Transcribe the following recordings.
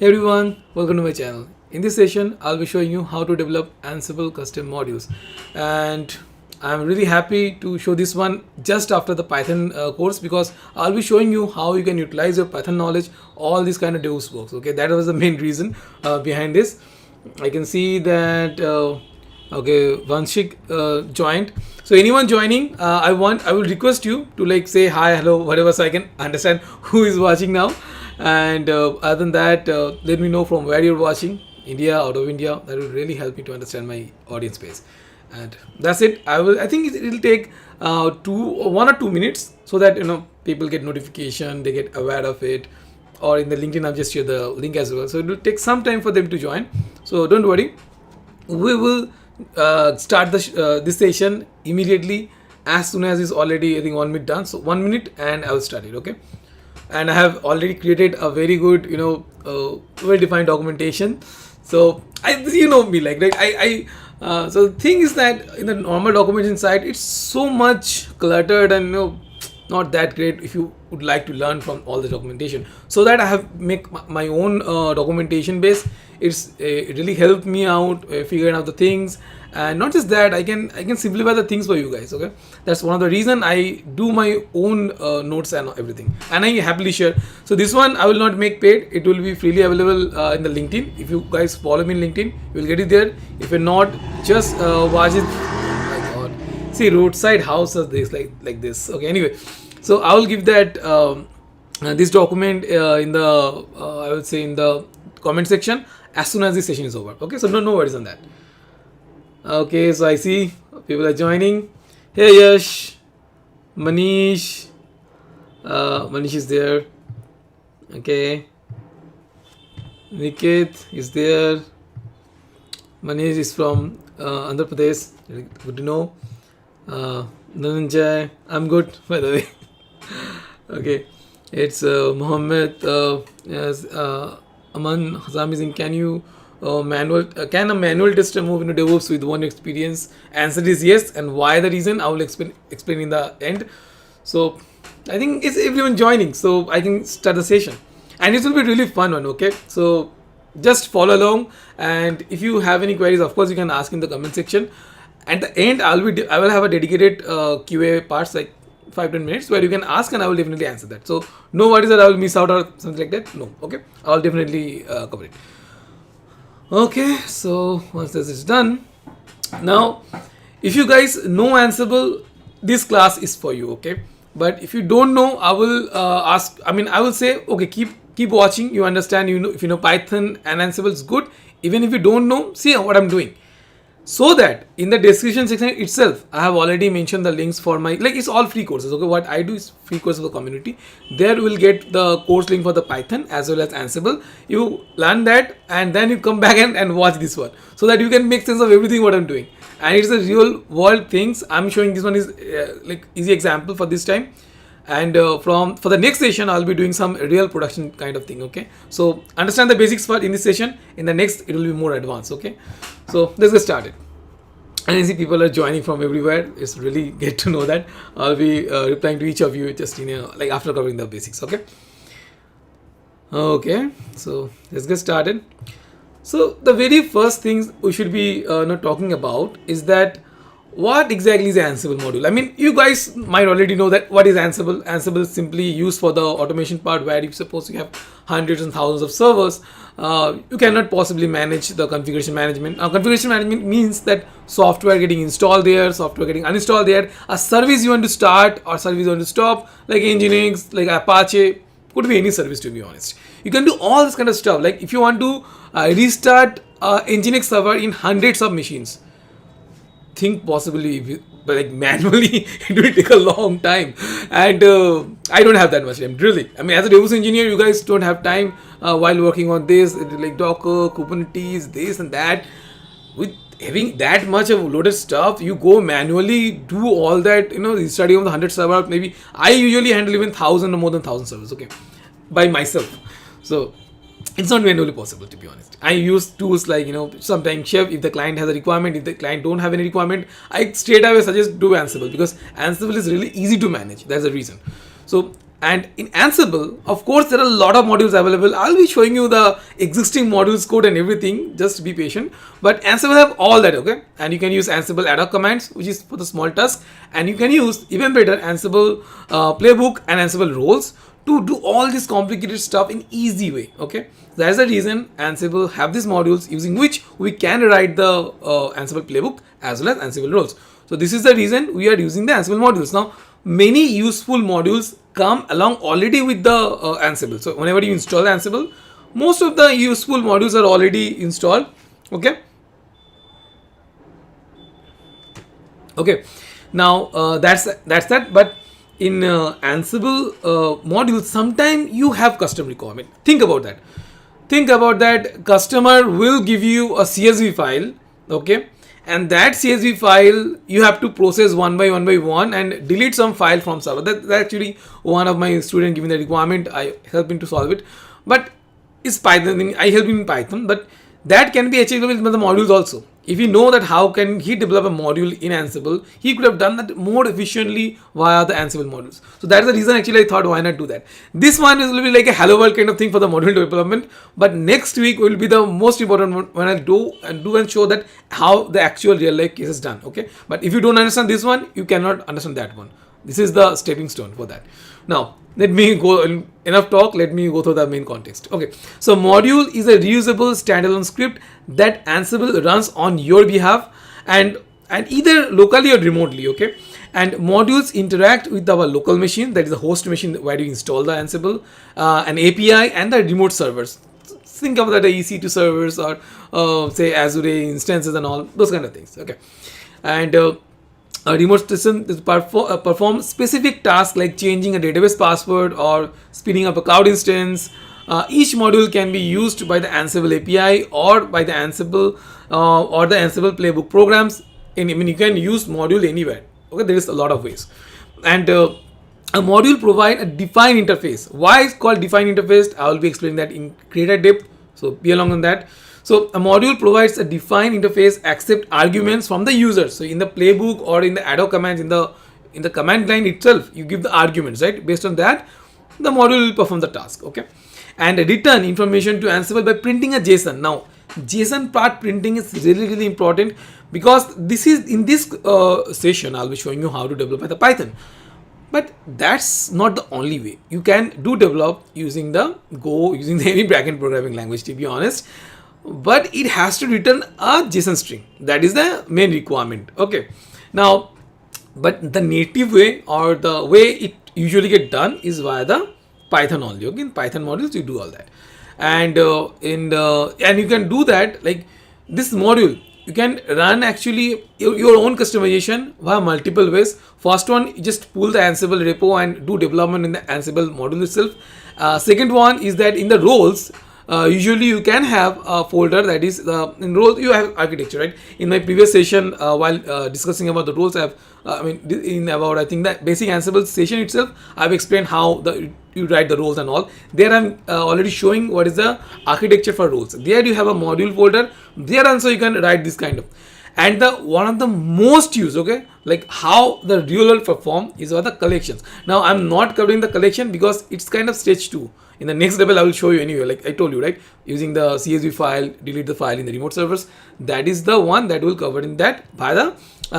Hey everyone, welcome to my channel. In this session, I'll be showing you how to develop Ansible custom modules, and I'm really happy to show this one just after the Python course because I'll be showing you how you can utilize your Python knowledge, all these kind of DevOps works. Okay, that was the main reason behind this. I can see that okay, Vanshik joined. So anyone joining, I will request you to like say hi, hello, whatever, so I can understand who is watching now. And other than that, let me know from where you're watching, India, out of India. That will really help me to understand my audience base. And that's it. I think it'll take 1 or 2 minutes so that people get notification, they get aware of it. Or in the LinkedIn, I've just shared the link as well. So it will take some time for them to join. So don't worry. We will start this session immediately as soon as it's already I think 1 minute done. So 1 minute and I will start it. Okay. And I have already created a very good, well-defined documentation. So you know me, like right? So the thing is that in the normal documentation side, it's so much cluttered and not that great if you would like to learn from all the documentation. So that I have make my own documentation base. It really helped me out figuring out the things, and not just that, I can simplify the things for you guys. Okay, that's one of the reason I do my own notes and everything, and I happily share. So this one I will not make paid. It will be freely available in the LinkedIn. If you guys follow me in LinkedIn, you will get it there. If you're not, just watch it. Oh my god, see, roadside houses this like this. Okay, anyway, so I will give that this document in the I would say in the comment section as soon as this session is over. Okay, so no worries on that. Okay, so I see people are joining. Hey Yash, Manish, Manish is there. Okay, Nikit is there. Manish is from Andhra Pradesh. Good to know. Dhananjay, I'm good by the way. Okay, it's Mohammed. Yes, Aman Hazam is in. Can you can a manual tester move into DevOps with one experience? Answer is yes, and why the reason I will explain in the end. So I think it's everyone joining, so I can start the session, and it will be really fun one. Okay, so just follow along, and if you have any queries, of course you can ask in the comment section. At the end, I will have a dedicated QA parts like 5-10 minutes where you can ask and I will definitely answer that. So no worries that I will miss out or something like that. No, okay, I'll definitely cover it. Okay, so once this is done, now if you guys know Ansible, this class is for you. Okay, but if you don't know, I will I will say okay, keep watching. You understand? You know, if you know Python and Ansible is good. Even if you don't know, see what I'm doing. So that in the description section itself, I have already mentioned the links for my, like, it's all free courses. Okay, what I do is free course of the community. There you will get the course link for the Python as well as Ansible. You learn that and then you come back and watch this one so that you can make sense of everything what I'm doing. And it's a real world things I'm showing. This one is like easy example for this time. And for the next session, I'll be doing some real production kind of thing. Okay, so understand the basics part in this session. In the next, it will be more advanced. Okay, so let's get started. And I see people are joining from everywhere. It's really great to know that. I'll be replying to each of you just like after covering the basics. Okay, so let's get started. So the very first things we should be not talking about is that what exactly is an Ansible module? I mean, you guys might already know that what is Ansible. Ansible is simply used for the automation part where you suppose you have hundreds and thousands of servers. You cannot possibly manage the configuration management. Now, configuration management means that software getting installed there, software getting uninstalled there, a service you want to start or service you want to stop, like Nginx, like Apache, could be any service to be honest. You can do all this kind of stuff. Like if you want to restart Nginx server in hundreds of machines, think possibly but like manually it will take a long time, and I don't have that much time really. I mean, as a DevOps engineer, you guys don't have time while working on this, like Docker, Kubernetes, this and that. With having that much of loaded stuff, you go manually do all that, study on the 100 server. Maybe I usually handle even 1,000 or more than 1,000 servers, okay, by myself. So it's not manually possible, to be honest. I use tools like sometimes Chef. If the client has a requirement, if the client don't have any requirement, I straight away suggest do Ansible because Ansible is really easy to manage. That's the reason. So And in Ansible, of course, there are a lot of modules available. I'll be showing you the existing modules code and everything. Just be patient. But Ansible have all that, okay? And you can use Ansible ad hoc commands, which is for the small tasks. And you can use, even better, Ansible playbook and Ansible roles to do all this complicated stuff in easy way, okay? That's the reason Ansible have these modules using which we can write the Ansible playbook as well as Ansible roles. So this is the reason we are using the Ansible modules. Now, many useful modules come along already with the Ansible. So whenever you install Ansible, most of the useful modules are already installed. Okay. Okay. Now that's that. But in Ansible modules, sometimes you have custom requirement. Think about that. Customer will give you a CSV file. Okay. And that CSV file you have to process one by one and delete some file from server. That's actually one of my students giving the requirement. I help him to solve it. But it's Python. I help him in Python. But that can be achievable with the modules also. If you know that how can he develop a module in Ansible, he could have done that more efficiently via the Ansible modules. So that's the reason actually I thought why not do that. This one will be like a hello world kind of thing for the module development. But next week will be the most important one when I do and show that how the actual real life case is done. Okay. But if you don't understand this one, you cannot understand that one. This is the stepping stone for that. Now, let me go, enough talk, let me go through the main context. Okay, so module is a reusable standalone script that Ansible runs on your behalf and either locally or remotely, okay? And modules interact with our local machine, that is the host machine where you install the Ansible, an API and the remote servers. Think of that EC2 servers or say Azure instances and all, those kind of things, okay? And a remote system perform specific tasks like changing a database password or spinning up a cloud instance. Each module can be used by the Ansible API or by the Ansible or the Ansible playbook programs. You can use module anywhere. Okay, there is a lot of ways. And a module provide a defined interface. Why it's called defined interface? I will be explaining that in greater depth. So be along on that. So a module provides a defined interface, accept arguments from the user. So in the playbook or in the ad hoc commands in the command line itself, you give the arguments, right? Based on that, the module will perform the task. Okay, and return information to Ansible by printing a JSON. Now, JSON part printing is really important because this is in this session I'll be showing you how to develop with the Python. But that's not the only way. You can develop using the Go, using the any backend programming language, to be honest. But it has to return a JSON string. That is the main requirement. Okay. Now, but the native way or the way it usually get done is via the Python only. Okay, in Python modules you do all that, and and you can do that like this module. You can run actually your own customization via multiple ways. First one, you just pull the Ansible repo and do development in the Ansible module itself. Second one is that in the roles. Usually you can have a folder that is in roles you have architecture, right? In my previous session while discussing about the roles I think that basic Ansible session itself I've explained how you write the roles and all. There I'm already showing what is the architecture for roles. There you have a module folder. There also you can write this kind of. And the one of the most used, okay, like how the real world perform is about the collections. Now I'm not covering the collection because it's kind of stage 2. In the next level I will show you anyway, like I told you, right? Using the CSV file, delete the file in the remote servers. That is the one that will cover in that by the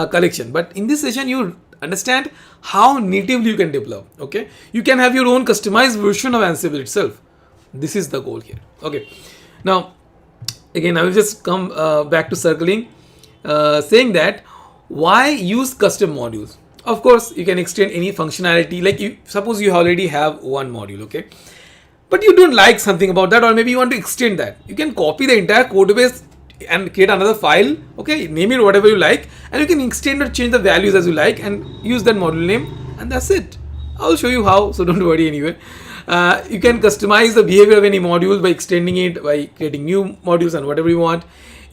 collection. But in this session you understand how natively you can develop, okay? You can have your own customized version of Ansible itself. This is the goal here, okay? Now, again, I will just come back to circling. Saying that why use custom modules? Of course, you can extend any functionality. Like you suppose you already have one module, okay, but you don't like something about that, or maybe you want to extend that. You can copy the entire code base and create another file. Okay, name it whatever you like, and you can extend or change the values as you like, and use that module name, and that's it. I'll show you how. So don't worry anyway. You can customize the behavior of any module by extending it, by creating new modules and whatever you want.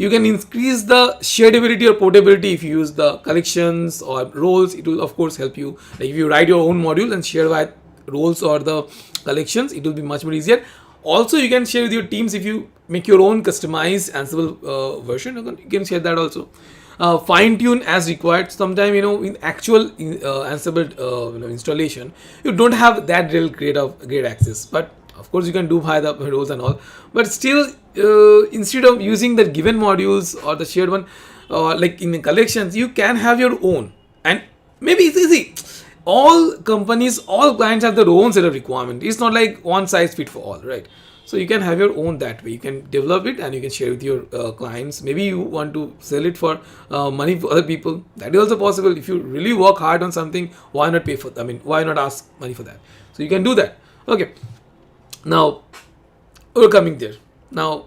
You can increase the shareability or portability if you use the collections or roles. It will of course help you. Like if you write your own module and share by roles or the collections, it will be much more easier. Also, you can share with your teams if you make your own customized Ansible version. You can share that also. fine tune as required. Sometimes in actual Ansible installation, you don't have that real great access, but of course you can do by the roles and all. But still, instead of using the given modules or the shared one, like in the collections, you can have your own. And maybe it's easy. All companies, all clients have their own set of requirement. It's not like one size fit for all, right? So you can have your own that way. You can develop it and you can share with your clients. Maybe you want to sell it for money for other people. That is also possible. If you really work hard on something, why not pay for? I mean, why not ask money for that? So you can do that. Okay. Now we're coming there. Now,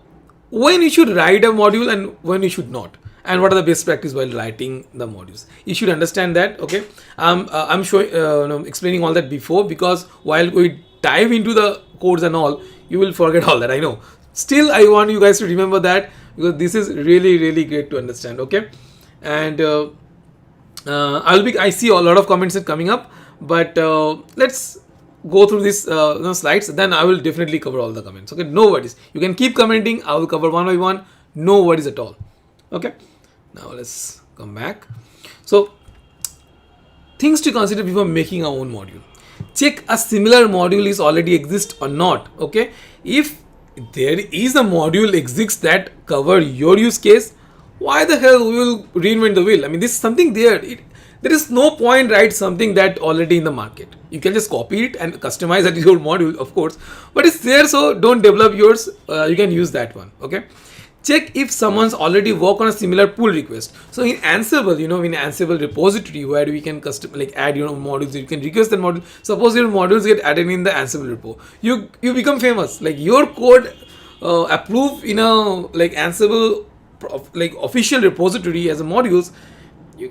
when you should write a module and when you should not, and what are the best practice while writing the modules, you should understand that. Okay, I'm showing explaining all that before, because while we dive into the codes and all, you will forget all that, I know. Still, I want you guys to remember that, because this is really great to understand. Okay, and I see a lot of comments are coming up, but let's go through these slides, then I will definitely cover all the comments. Okay, no worries, you can keep commenting, I will cover one by one, no worries at all. Okay, now let's come back. So, things to consider before making our own module. Check a similar module is already exist or not. Okay, if there is a module exists that cover your use case, why the hell we will reinvent the wheel? I mean, this is something there. There is no point write something that already in the market. You can just copy it and customize that your module, of course, but it's there, so don't develop yours. You can use that one. Okay, check if someone's already worked on a similar pull request. So in Ansible, in Ansible repository, where we can custom add your own modules, you can request the module. Suppose your modules get added in the Ansible repo, you become famous. Like your code approved in a Ansible official repository as a modules, you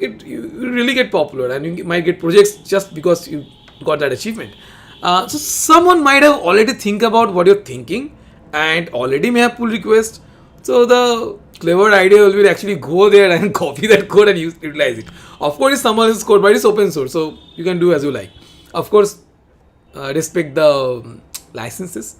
really get popular, and you might get projects just because you got that achievement. So someone might have already think about what you're thinking and already may have pull request. So the clever idea will be actually go there and copy that code and utilize it. Of course, it's someone else's code, but it's open source, so you can do as you like. Of course, respect the licenses.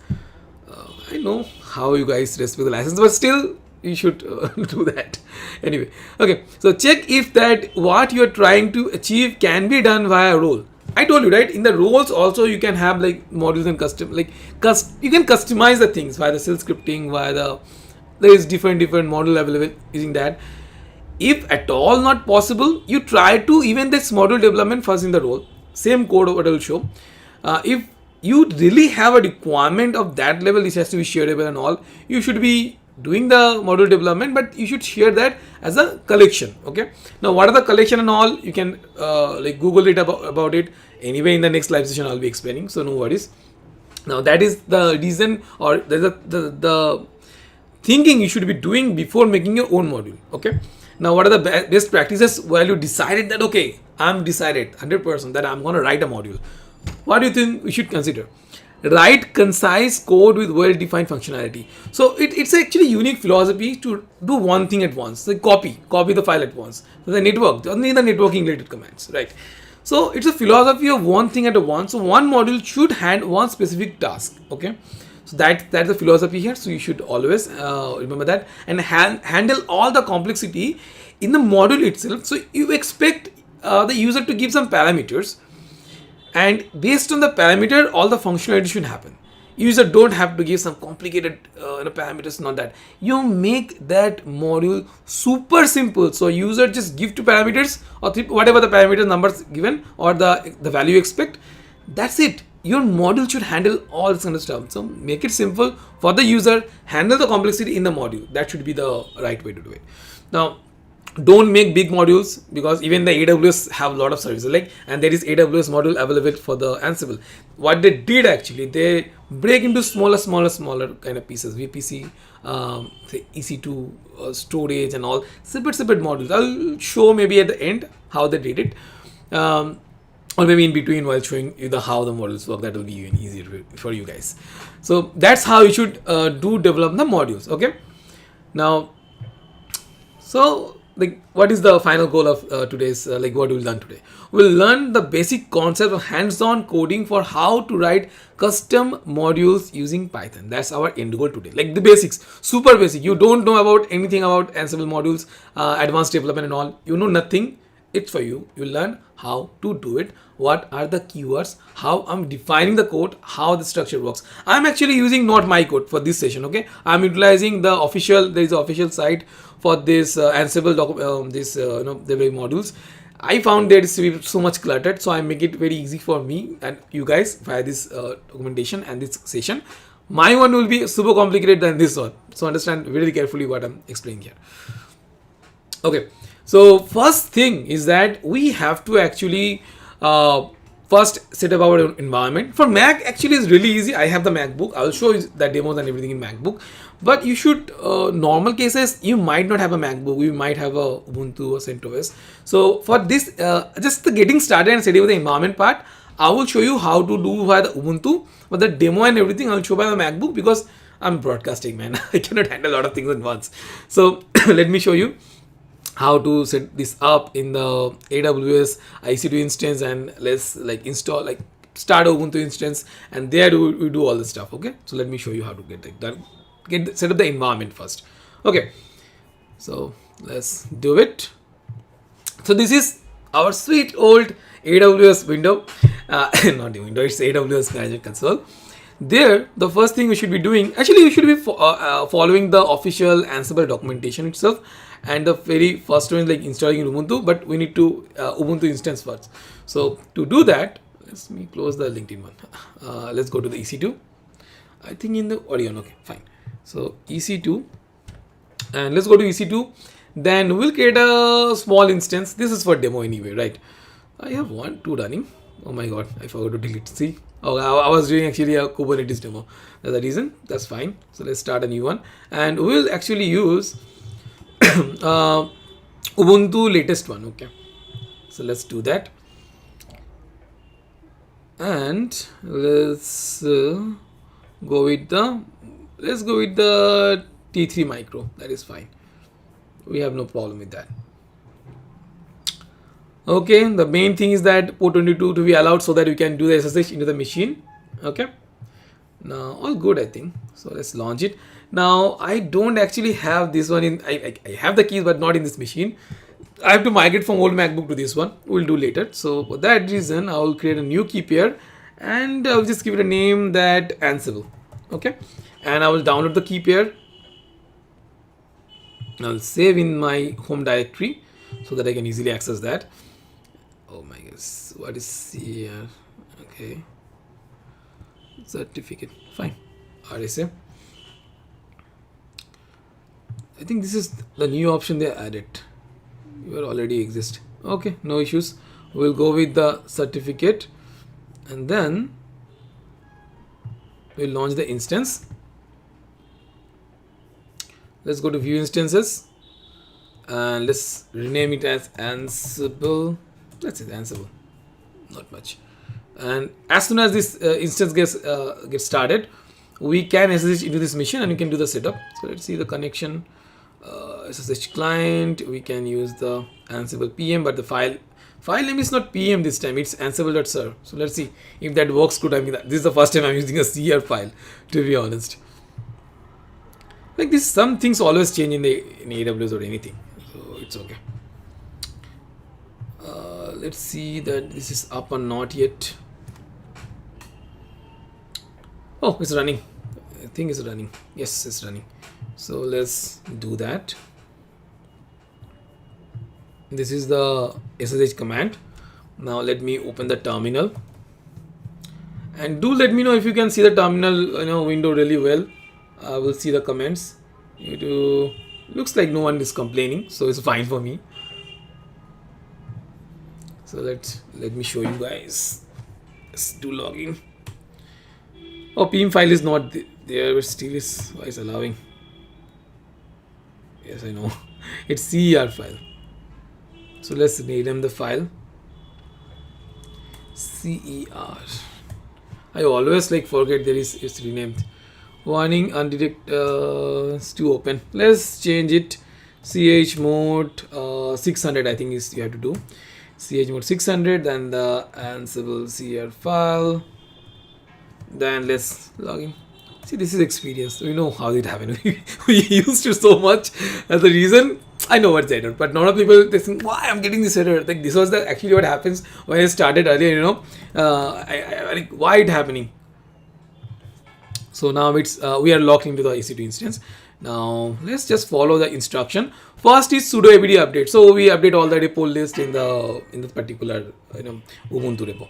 I know how you guys respect the license, but still, you should do that. Anyway, okay. So check if that what you are trying to achieve can be done via role. I told you, right? In the roles also you can have modules and custom you can customize the things via the shell scripting, via there is different module available using that. If at all not possible, you try to even this module development first in the role. Same code what I will show. If you really have a requirement of that level, this has to be shareable and all, you should be doing the module development, but you should share that as a collection. Okay, now what are the collection and all, you can Google it about it. Anyway, in the next live session I'll be explaining, so no worries. Now that is the reason, or the thinking you should be doing before making your own module. Okay, now what are the best practices while you decided that, okay, I'm decided 100% that I'm going to write a module. What do you think we should consider? Write concise code with well-defined functionality. So it's actually unique philosophy to do one thing at once. Like copy the file at once. So the network, only the networking related commands, right? So it's a philosophy of one thing at a once. So one module should handle one specific task. Okay, so that's the philosophy here. So you should always remember that, and handle all the complexity in the module itself. So you expect the user to give some parameters, and based on the parameter, all the functionality should happen. User don't have to give some complicated parameters, not that. You make that module super simple. So user just give two parameters or whatever the parameter numbers given or the value you expect. That's it. Your module should handle all this kind of stuff. So make it simple for the user, handle the complexity in the module. That should be the right way to do it. Now, don't make big modules, because even the AWS have a lot of services, and there is AWS module available for the Ansible. What they did actually, they break into smaller kind of pieces, VPC, say EC2, storage and all, separate modules. I'll show maybe at the end how they did it, or maybe in between while showing you how the modules work. That will be even easier for you guys. So that's how you should develop the modules. Okay, now, so like what is the final goal of today's like what we'll learn today. We'll learn the basic concept of hands-on coding for how to write custom modules using Python. That's our end goal today, like the basics, super basic. You don't know about anything about Ansible modules, advanced development and all, you know nothing. It's for you. You learn how to do it, what are the keywords, how I'm defining the code, how the structure works. I'm actually using not my code for this session. Okay, I'm utilizing the official, there is an official site for this Ansible the very modules. I found that it's so much cluttered, so I make it very easy for me and you guys via this documentation and this session. My one will be super complicated than this one, so understand very carefully what I'm explaining here. Okay, so first thing is that we have to actually first set up our environment. For Mac actually is really easy. I have the MacBook. I'll show you the demos and everything in MacBook. But you should, normal cases, you might not have a MacBook. You might have a Ubuntu or CentOS. So for this, just the getting started and setting up the environment part, I will show you how to do via the Ubuntu. But the demo and everything I'll show by the MacBook because I'm broadcasting, man. I cannot handle a lot of things at once. So let me show you how to set this up in the AWS EC2 instance, and let's like install, like start Ubuntu instance, and there we do all this stuff. Okay, so let me show you how to get that done. Set up the environment first. Okay, so let's do it. So this is our sweet old AWS window, not the window, it's AWS Management Console. There, the first thing we should be doing, actually we should be following the official Ansible documentation itself, and the very first one is like installing Ubuntu, but we need to Ubuntu instance first. So to do that, let me close the LinkedIn one. Let's go to the EC2. I think in the Orion, okay, fine. So EC2, and let's go to EC2. Then we'll create a small instance. This is for demo anyway, right? I have 2 running. Oh my god, I forgot to delete. See, oh, I was doing actually a Kubernetes demo. That's the reason. That's fine. So let's start a new one, and we'll actually use Ubuntu latest one. Okay, so let's do that, and let's go with the T3 micro. That is fine. We have no problem with that. Okay, the main thing is that port 22 to be allowed so that you can do the SSH into the machine. Okay, now all good, I think. So let's launch it. Now I don't actually have this one in, I have the keys but not in this machine. I have to migrate from old MacBook to this one. We'll do later. So for that reason, I will create a new key pair and I'll just give it a name that Ansible. Okay, and I will download the key pair. I'll save in my home directory so that I can easily access that. Oh my goodness, what is here? Okay, certificate, fine. RSA. I think this is the new option they added. You already exist. Okay, no issues. We'll go with the certificate, and then we'll launch the instance. Let's go to view instances, and let's rename it as Ansible. Let's say Ansible, not much. And as soon as this instance gets started, we can SSH into this machine and you can do the setup. So let's see the connection, SSH client. We can use the Ansible PM, but the file name is not PM this time. It's ansible.serve. So let's see if that works good. I mean, this is the first time I'm using a CR file, to be honest. Like this, some things always change in AWS or anything, so it's okay. Let's see that this is up or not yet. Oh, it's running. I think it's running. Yes, it's running. So let's do that. This is the SSH command. Now let me open the terminal, and do let me know if you can see the terminal window really well. I will see the comments. Looks like no one is complaining, so it's fine for me. So let me show you guys. Let's do login. Oh, PM file is not there, but still is. Why is allowing? Yes, I know. It's CER file. So let's rename the file CER. I always forget there is, it's renamed. Warning, undetected to open. Let's change it chmod 600, I think is you have to do chmod 600, then the Ansible cr file, then let's log in. See, this is experience. We know how it happened. We used to so much. That's the reason. I know what's error, but not of people they think why I'm getting this error. Like this was the actually what happens when I started earlier. Like why it happening. So now it's we are locked into the EC2 instance. Now let's just follow the instruction. First is sudo abd update. So we update all the repo list in the particular Ubuntu repo.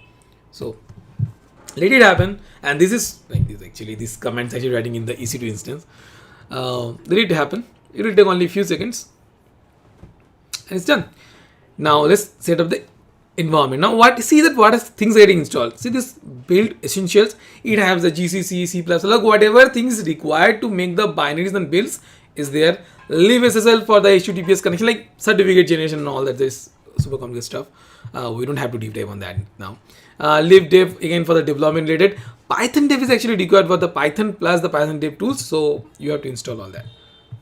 So let it happen, and this is like this actually. This command's actually writing in the EC2 instance. Let it happen. It will take only a few seconds, and it's done. Now let's set up the environment. Now what is things getting installed? See this build essentials. It has the GCC, C++, like whatever things required to make the binaries and builds is there. libSSL for the HTTPS connection, like certificate generation and all that. This super complex stuff. We don't have to deep dive on that now. libdev again for the development related. Python dev is actually required for the Python plus the Python dev tools, so you have to install all that.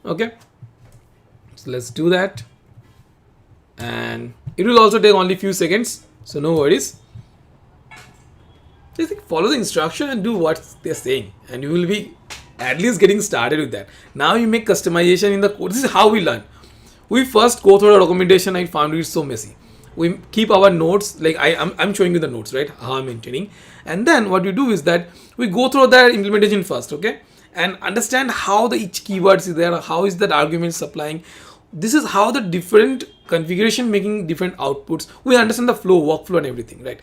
Okay, so let's do that, and it will also take only few seconds, so no worries. Just follow the instruction and do what they're saying, and you will be at least getting started with that. Now you make customization in the code. This is how we learn. We first go through the documentation. I found it so messy. We keep our notes, like I'm showing you the notes, right? How I'm maintaining. And then what we do is that we go through the implementation first, okay? And understand how the each keywords is there, how is that argument supplying. This is how the different configuration making different outputs. We understand the flow, workflow and everything, right?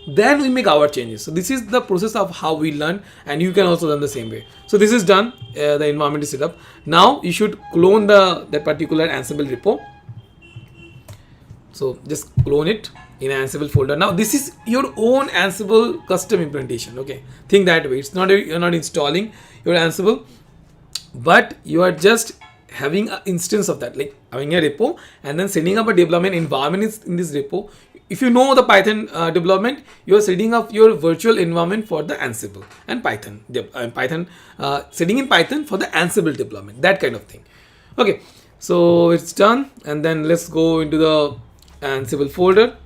Then we make our changes. So this is the process of how we learn, and you can also learn the same way. So this is done. The environment is set up. Now you should clone that particular Ansible repo. So just clone it in an Ansible folder. Now this is your own Ansible custom implementation. Okay, think that way. It's not you're not installing your Ansible, but you are just having an instance of that, like having a repo and then setting up a development environment in this repo. If you know the Python development, you are setting up your virtual environment for the Ansible and Python. Setting in Python for the Ansible development, that kind of thing. Okay, so it's done, and then let's go into the Ansible folder.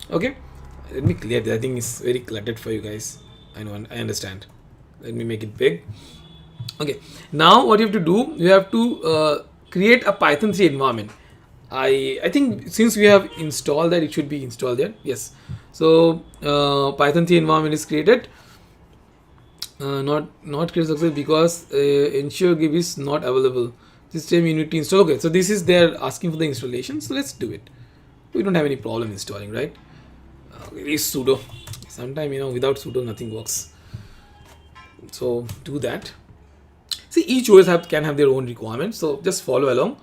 Okay, let me clear this. I think it's very cluttered for you guys. I know, I understand. Let me make it big. Okay, now what you have to do, you have to create a Python 3 environment. I think since we have installed that, it should be installed there. Yes. So Python 3 environment is created. Not created success because ensure give is not available. This time you need to install. Okay, so this is they're asking for the installation. So let's do it. We don't have any problem installing, right? It is sudo. Sometimes without sudo nothing works. So do that. See, each OS can have their own requirements. So just follow along.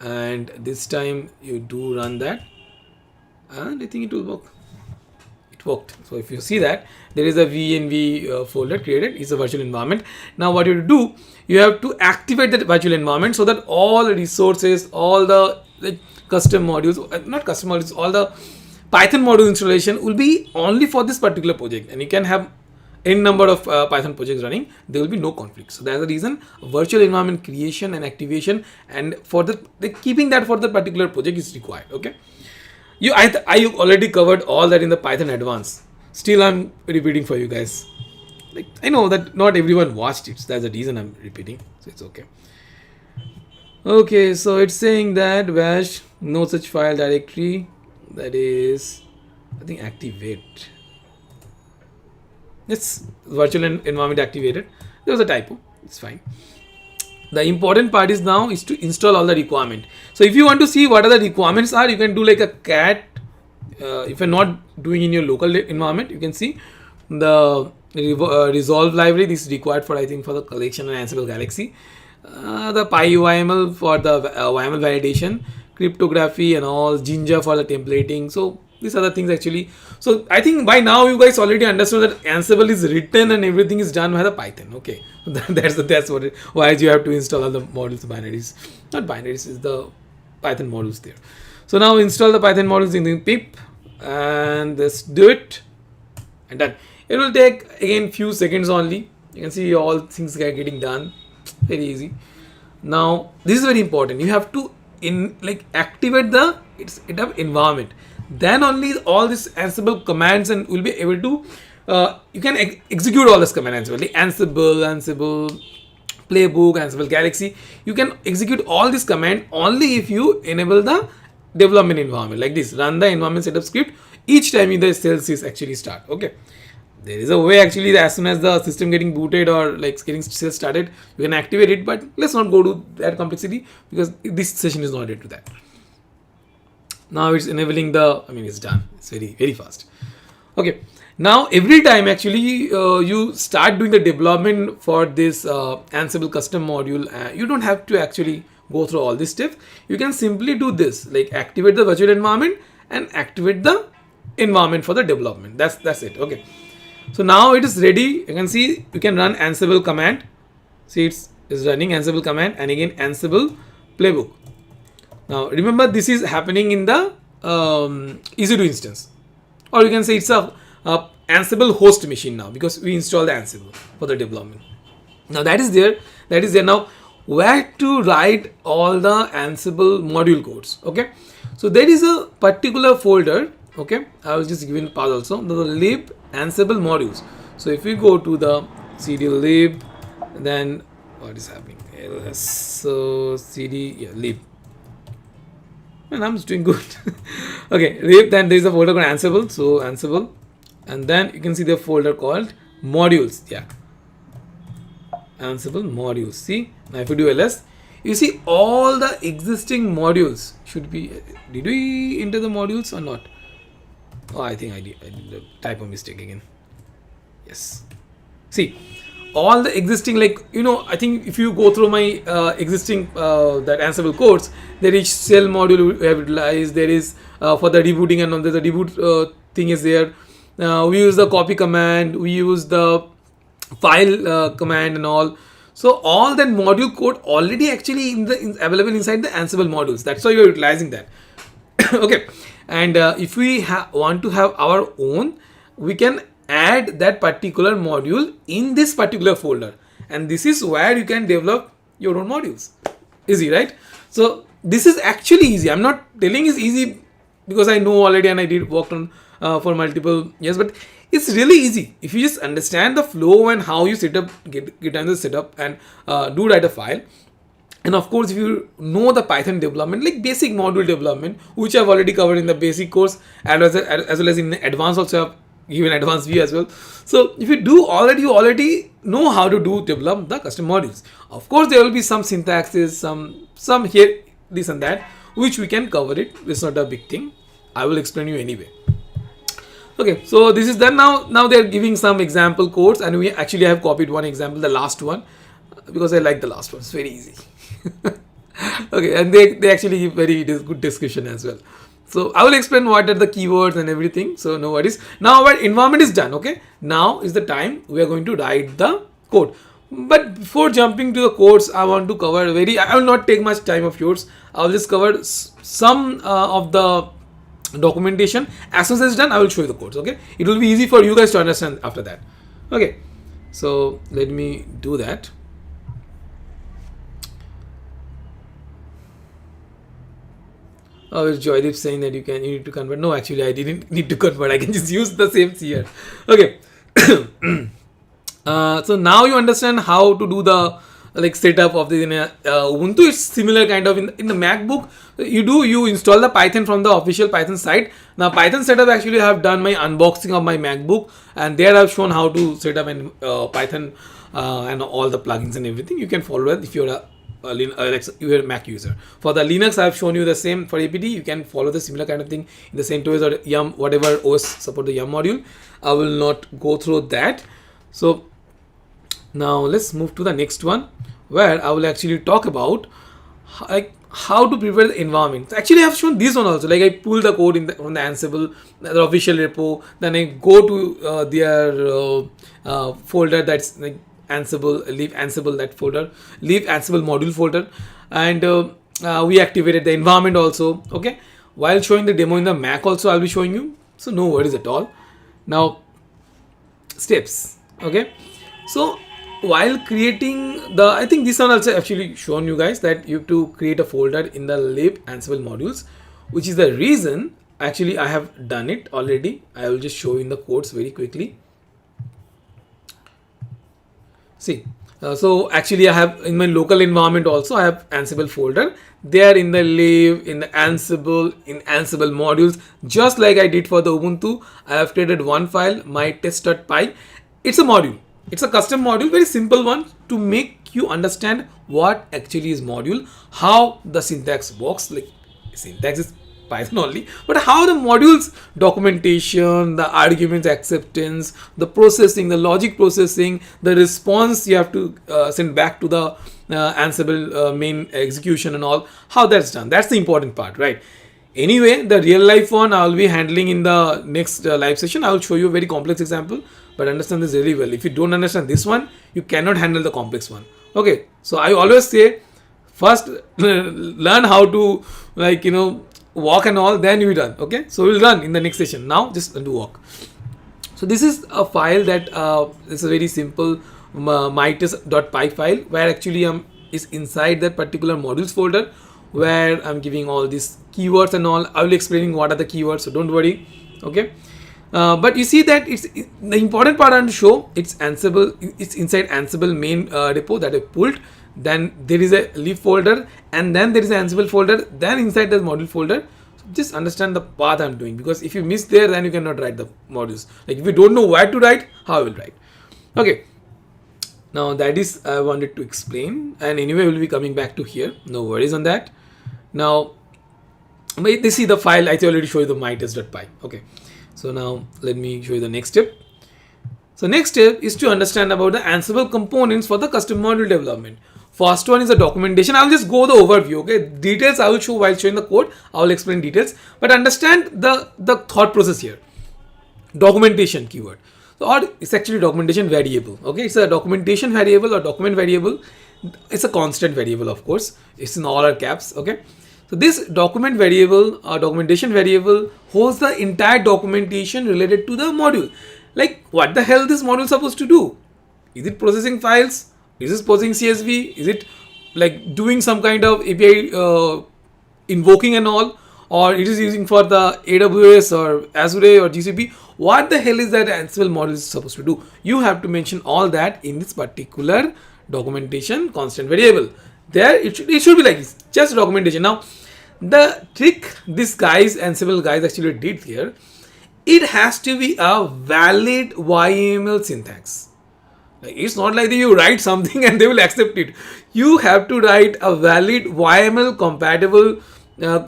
And this time you do run that, and I think it will work. It worked. So if you see that there is a VNV folder created, it's a virtual environment. Now what you have to do, you have to activate that virtual environment so that all the resources, all the custom modules, not custom modules, all the Python module installation will be only for this particular project, and you can have n number of Python projects running. There will be no conflict. So that's the reason virtual environment creation and activation, and for the keeping that for the particular project is required. Okay, I already covered all that in the Python advanced. Still I'm repeating for you guys. Like I know that not everyone watched it, so that's the reason I'm repeating. So it's okay. Okay, so it's saying that bash no such file directory, that is I think activate. It's virtual environment activated. There was a typo. It's fine. The important part is now is to install all the requirement. So if you want to see what are the requirements are, you can do like a cat. If you're not doing in your local environment, you can see the resolve library. This is required for I think for the collection and Ansible Galaxy. The PyYML for the YML validation, cryptography and all, Jinja for the templating. So these are the things actually. So I think by now you guys already understood that Ansible is written and everything is done by the Python. Okay, that's what it. Why you have to install all the modules, binaries, not binaries, is the Python modules there. So now install the Python modules in the pip, and let's do it, and done. It will take again few seconds only. You can see all things are getting done. Very easy. Now this is very important. You have to activate the setup environment. Then only all these Ansible commands and will be able to you can execute all this command Ansible, like Ansible playbook, Ansible Galaxy. You can execute all this command only if you enable the development environment like this. Run the environment setup script each time the sales is actually start. Okay. There is a way actually as soon as the system getting booted or like getting sales started, you can activate it, but let's not go to that complexity because this session is not related to that. Now it's enabling it's done. It's very, very fast. Okay. Now every time actually you start doing the development for this Ansible custom module, you don't have to actually go through all these steps. You can simply do this, like activate the virtual environment and activate the environment for the development. That's it. Okay. So now it is ready. You can see you can run Ansible command. See it's running Ansible command and again Ansible playbook. Now remember this is happening in the EC2 instance, or you can say it's a Ansible host machine now because we install the Ansible for the development. Now that is there. Now where to write all the Ansible module codes. Okay, so there is a particular folder. Okay, I will just give in path also the lib Ansible modules. So if we go to the cd lib, then what is happening? So cd lib, and I'm doing good. Okay, lib, then there is a folder called Ansible. So Ansible, and then you can see the folder called modules. Yeah, Ansible modules. See, now if you do ls, you see all the existing modules should be. Did we enter the modules or not? Oh, I think I did a typo mistake again. Yes. See, all the existing, I think if you go through my existing that Ansible codes, there is shell module we have utilized. There is for the rebooting and all the reboot thing is there. We use the copy command. We use the file command and all. So all that module code already actually available inside the Ansible modules. That's why you're utilizing that. Okay. And if we want to have our own, we can add that particular module in this particular folder, and this is where you can develop your own modules. Easy, right? So this is actually easy. I'm not telling it's easy because I know already and I did work on for multiple years, but it's really easy if you just understand the flow and how you set up, get done the setup and do write a file. And of course, if you know the Python development, like basic module development, which I've already covered in the basic course, and as well as in advanced also I've given advanced view as well. So if you already know how to develop the custom modules. Of course, there will be some syntaxes, some here, this and that, which we can cover it. It's not a big thing. I will explain you anyway. Okay, so this is done now. Now they're giving some example codes, and we actually have copied one example, the last one, because I like the last one. It's very easy. Okay, and they actually give very good description as well. So I will explain what are the keywords and everything. So no worries. Now our environment is done. Okay, now is the time we are going to write the code. But before jumping to the codes, I want to cover I will not take much time of yours. I will just cover some of the documentation. As soon as it's done, I will show you the codes. Okay, it will be easy for you guys to understand after that. Okay, so let me do that. Oh, it's Joydeep saying that you need to convert. No, actually, I didn't need to convert. I can just use the same here. Okay. So now you understand how to do the setup of the Ubuntu. It's similar kind of in the MacBook. You install the Python from the official Python site. Now Python setup actually I have done my unboxing of my MacBook, and there I've shown how to set up an Python and all the plugins and everything. You can follow it if you're you're a Mac user. For the Linux, I have shown you the same. For APT, you can follow the similar kind of thing in the same tools or Yum, whatever OS support the Yum module. I will not go through that. So now let's move to the next one, where I will actually talk about how to prepare the environment. Actually, I have shown this one also. I pull the code from the Ansible, the official repo. Then I go to their folder that's Ansible, leave Ansible that folder, leave Ansible module folder, and we activated the environment also. Okay, while showing the demo in the Mac also, I'll be showing you. So no worries at all. Now steps. Okay, so while creating the, I think this one also actually shown you guys that you have to create a folder in the lib Ansible modules, which is the reason actually I have done it already. I will just show you in the codes very quickly. See, so actually I have in my local environment also I have Ansible folder there in the lib, in the Ansible, in Ansible modules, just like I did for the Ubuntu. I have created one file, my test.py. It's a module. It's a custom module, very simple one to make you understand what actually is module, how the syntax works. Like syntax is Python only, but how the modules documentation, the arguments acceptance, the processing, the logic processing, the response you have to send back to the Ansible main execution and all, how that's done. That's the important part, right? Anyway, the real life one I'll be handling in the next live session. I will show you a very complex example, but understand this really well. If you don't understand this one, you cannot handle the complex one. Okay, so I always say first learn how to, like, walk and all, then you done. Okay, so we'll run in the next session. Now just do walk. So this is a file that is a very simple mytest.py file where actually is inside that particular modules folder where I'm giving all these keywords and all. I will explaining what are the keywords, so don't worry. Okay, but you see that it's the important part I want to show. It's Ansible. It's inside Ansible main repo that I pulled. Then there is a lib folder, and then there is an Ansible folder. Then inside the module folder. So just understand the path I'm doing, because if you miss there, then you cannot write the modules. Like if you don't know where to write, how I will write. Okay. Now that is I wanted to explain, and anyway we'll be coming back to here. No worries on that. Now, they see the file. I already showed you the mytest.py. Okay. So now let me show you the next step. So next step is to understand about the Ansible components for the custom module development. First one is the documentation. I'll just go the overview. Okay, details I will show while showing the code. I will explain details, but understand the thought process here. Documentation keyword. So or it's actually documentation variable. Okay, it's a documentation variable or document variable. It's a constant variable, of course. It's in all our caps. Okay. So this document variable or documentation variable holds the entire documentation related to the module. Like what the hell this module is supposed to do? Is it processing files? Is it processing CSV? Is it like doing some kind of API invoking and all? Or it is using for the AWS or Azure or GCP? What the hell is that Ansible module is supposed to do? You have to mention all that in this particular documentation constant variable. There it should be like this, just documentation. Now the trick this guys Ansible guys actually did here, it has to be a valid YAML syntax. Like it's not like that you write something and they will accept it. You have to write a valid YAML compatible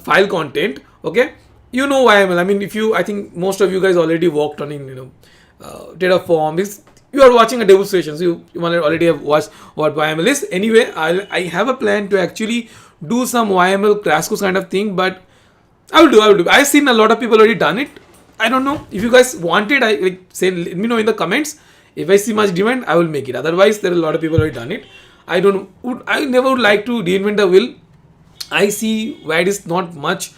file content. Okay, you know YAML. I mean, I think most of you guys already worked on in Terraform. You are watching a demonstration, so you already have watched what YAML is. Anyway, I have a plan to actually do some YAML crash course kind of thing, but I will do. I've seen a lot of people already done it. I don't know if you guys want it. Let me know in the comments. If I see much demand, I will make it. Otherwise, there are a lot of people already done it. I never would like to reinvent the wheel. I see where it is not much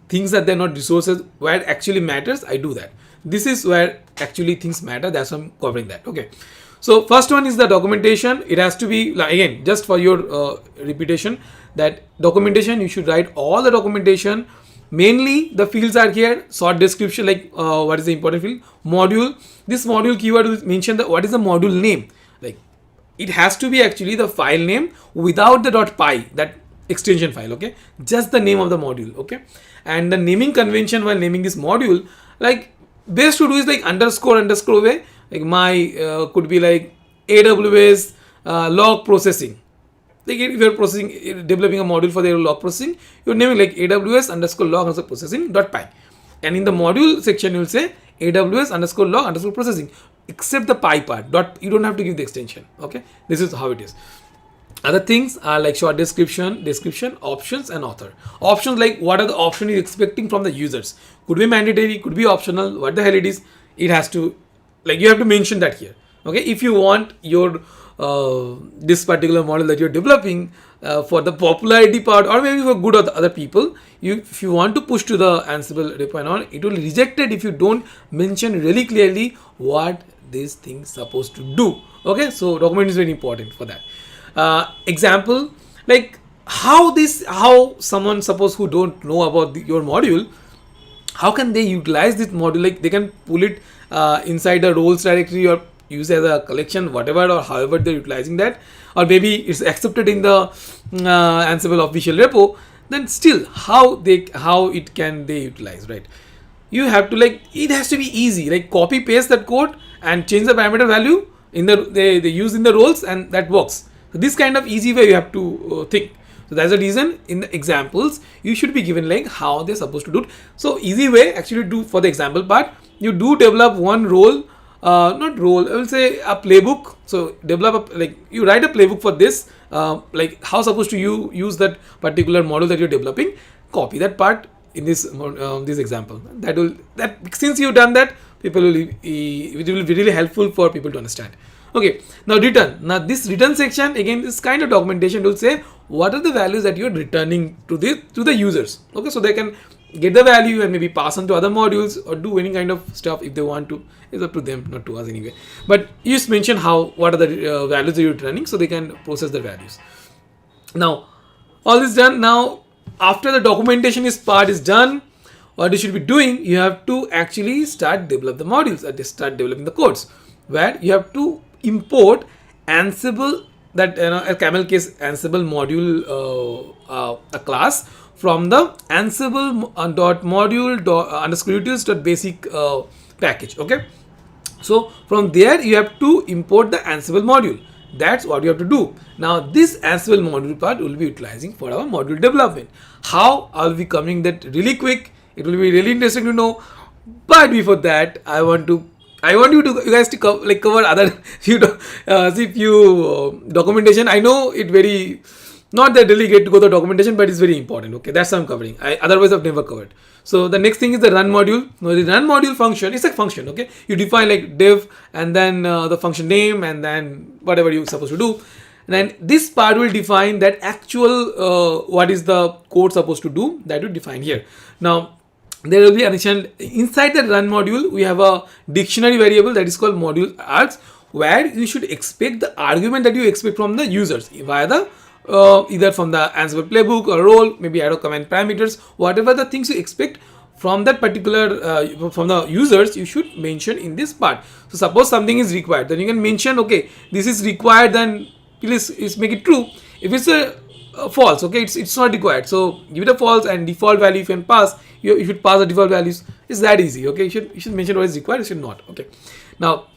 things that they're not resources where it actually matters. I do that. This is where actually things matter. That's why I'm covering that. Okay. So first one is the documentation. It has to be, again, just for your repetition, that documentation, you should write all the documentation. Mainly the fields are here, short description, like what is the important field, module. This module keyword will mention what is the module name. Like it has to be actually the file name without the .py, that extension file. Okay, just the name of the module. Okay, and the naming convention while naming this module, like best to do is like underscore way. Like my could be like AWS log processing. Like if you're developing a module for their log processing, you're naming like AWS underscore log underscore processing .py. And in the module section, you'll say AWS underscore log underscore processing, except the py part. You don't have to give the extension. Okay, this is how it is. Other things are like short description, options, and author. Options, like what are the options you're expecting from the users? Could be mandatory, could be optional. What the hell it is? It has to, like you have to mention that here. Okay, if you want your this particular model that you're developing for the popularity part, or maybe for good of the other people, if you want to push to the Ansible repo and all, it will reject it if you don't mention really clearly what these things supposed to do. Okay, so document is very important for that. Example, like how someone suppose who don't know about your module, how can they utilize this module? Like they can pull it inside a roles directory or use as a collection, whatever, or however they're utilizing that, or maybe it's accepted in the Ansible official repo. Then still, how it can they utilize, right? You have to, like, it has to be easy, like copy paste that code and change the parameter value in they use in the roles, and that works. So this kind of easy way you have to think. So that's the reason in the examples you should be given like how they're supposed to do it. So easy way actually do for the example part, you do develop one role, not role, I will say a playbook. So develop like you write a playbook for this, like how supposed to you use that particular model that you're developing. Copy that part in this example. That since you've done that, people will it will be really helpful for people to understand. Okay, now return. Now this return section, again, this kind of documentation will say what are the values that you're returning to the users. Okay, so they can get the value and maybe pass on to other modules or do any kind of stuff if they want to. It's up to them, not to us anyway. But you just mention what are the values that you're returning, so they can process the values. Now all this done. Now after the documentation part is done, what you should be doing, you have to actually start develop the modules, start developing the codes, where you have to import Ansible, that a camel case Ansible module, a class from the Ansible .module underscore utils.basic package. Okay, so from there you have to import the Ansible module. That's what you have to do. Now this Ansible module part will be utilizing for our module development. How I'll be coming that really quick. It will be really interesting to know. But before that, I want you guys to cover other few documentation. I know it very not that really great to go the documentation, but it's very important. Okay, that's what I'm covering. Otherwise I've never covered. So the next thing is the run module. Now the run module function is a function. Okay, you define like dev and then the function name and then whatever you're supposed to do. And then this part will define that actual what is the code supposed to do, that will define here. Now there will be additional inside the run module. We have a dictionary variable that is called module args, where you should expect the argument that you expect from the users via the either from the Ansible playbook or role, maybe arrow command parameters, whatever the things you expect from that particular from the users, you should mention in this part. So suppose something is required, then you can mention, okay, this is required, then please make it true. If it's a false, okay, it's not required, so give it a false, and default value you can pass, you should pass the default values. It's that easy. Okay, you should mention what is required, you should not. Okay, now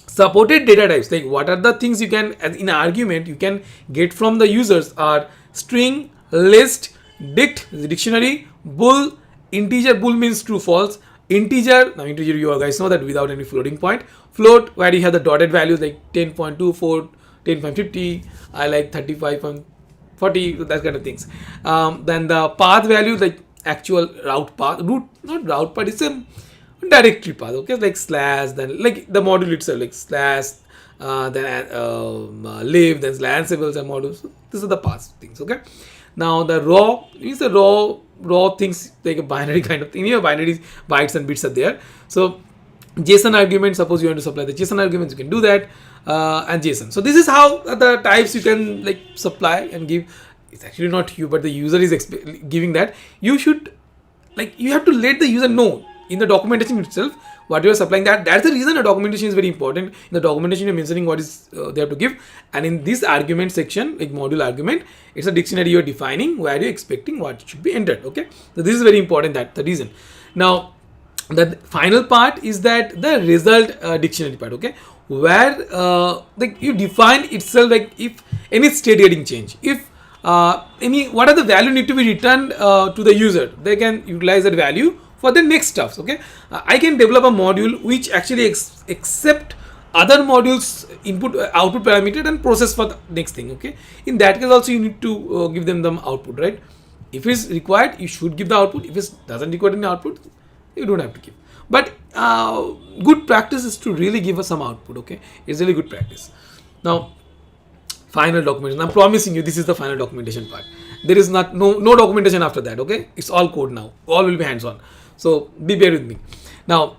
supported data types, like what are the things you can, as in argument you can get from the users, are string, list, dict, dictionary, bool. Integer, bool means true false. Integer, now integer you guys know that without any floating point. Float, where you have the dotted values like 10.24, 10.50, I like 35.40, that kind of things. Then the path value, like actual route path, not route path, it's a directory path. Okay, like slash, then like the module itself, like slash, then live, then slash Ansible and modules. So this is the path things. Okay, now the raw is the raw things, like a binary kind of thing. Your binaries, bytes and bits are there. So JSON argument, suppose you want to supply the JSON arguments, you can do that, and JSON. So this is how the types you can like supply and give. It's actually not you, but the user is giving that. You should, like, you have to let the user know in the documentation itself what you are supplying. That's the reason the documentation is very important. In the documentation you're mentioning what is they have to give, and in this argument section, like module argument, it's a dictionary you're defining where you're expecting what should be entered. Okay, so this is very important, that's the reason. Now the final part is that the result dictionary part. Okay, where like you define itself, like if any state getting change, if what are the value need to be returned to the user, they can utilize that value for the next stuffs. Okay, I can develop a module which actually accept other modules input output parameter and process for the next thing. Okay, in that case also you need to give them the output, right? If it's required, you should give the output. If it doesn't require any output, you don't have to give. But good practice is to really give us some output. Okay, it's really good practice. Now final documentation, I'm promising you this is the final documentation part. There is no documentation after that. Okay, it's all code now, all will be hands on, so be bear with me. Now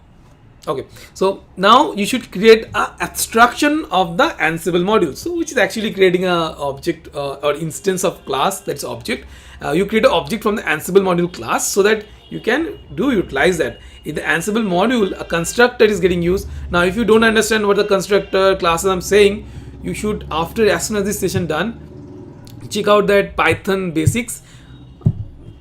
Okay, so now you should create a abstraction of the Ansible module, so which is actually creating a object or instance of class, that's object. You create an object from the Ansible module class so that you can utilize that. In the Ansible module, a constructor is getting used. Now if you don't understand what the constructor classes I'm saying, you should, after as soon as this session done, check out that Python basics,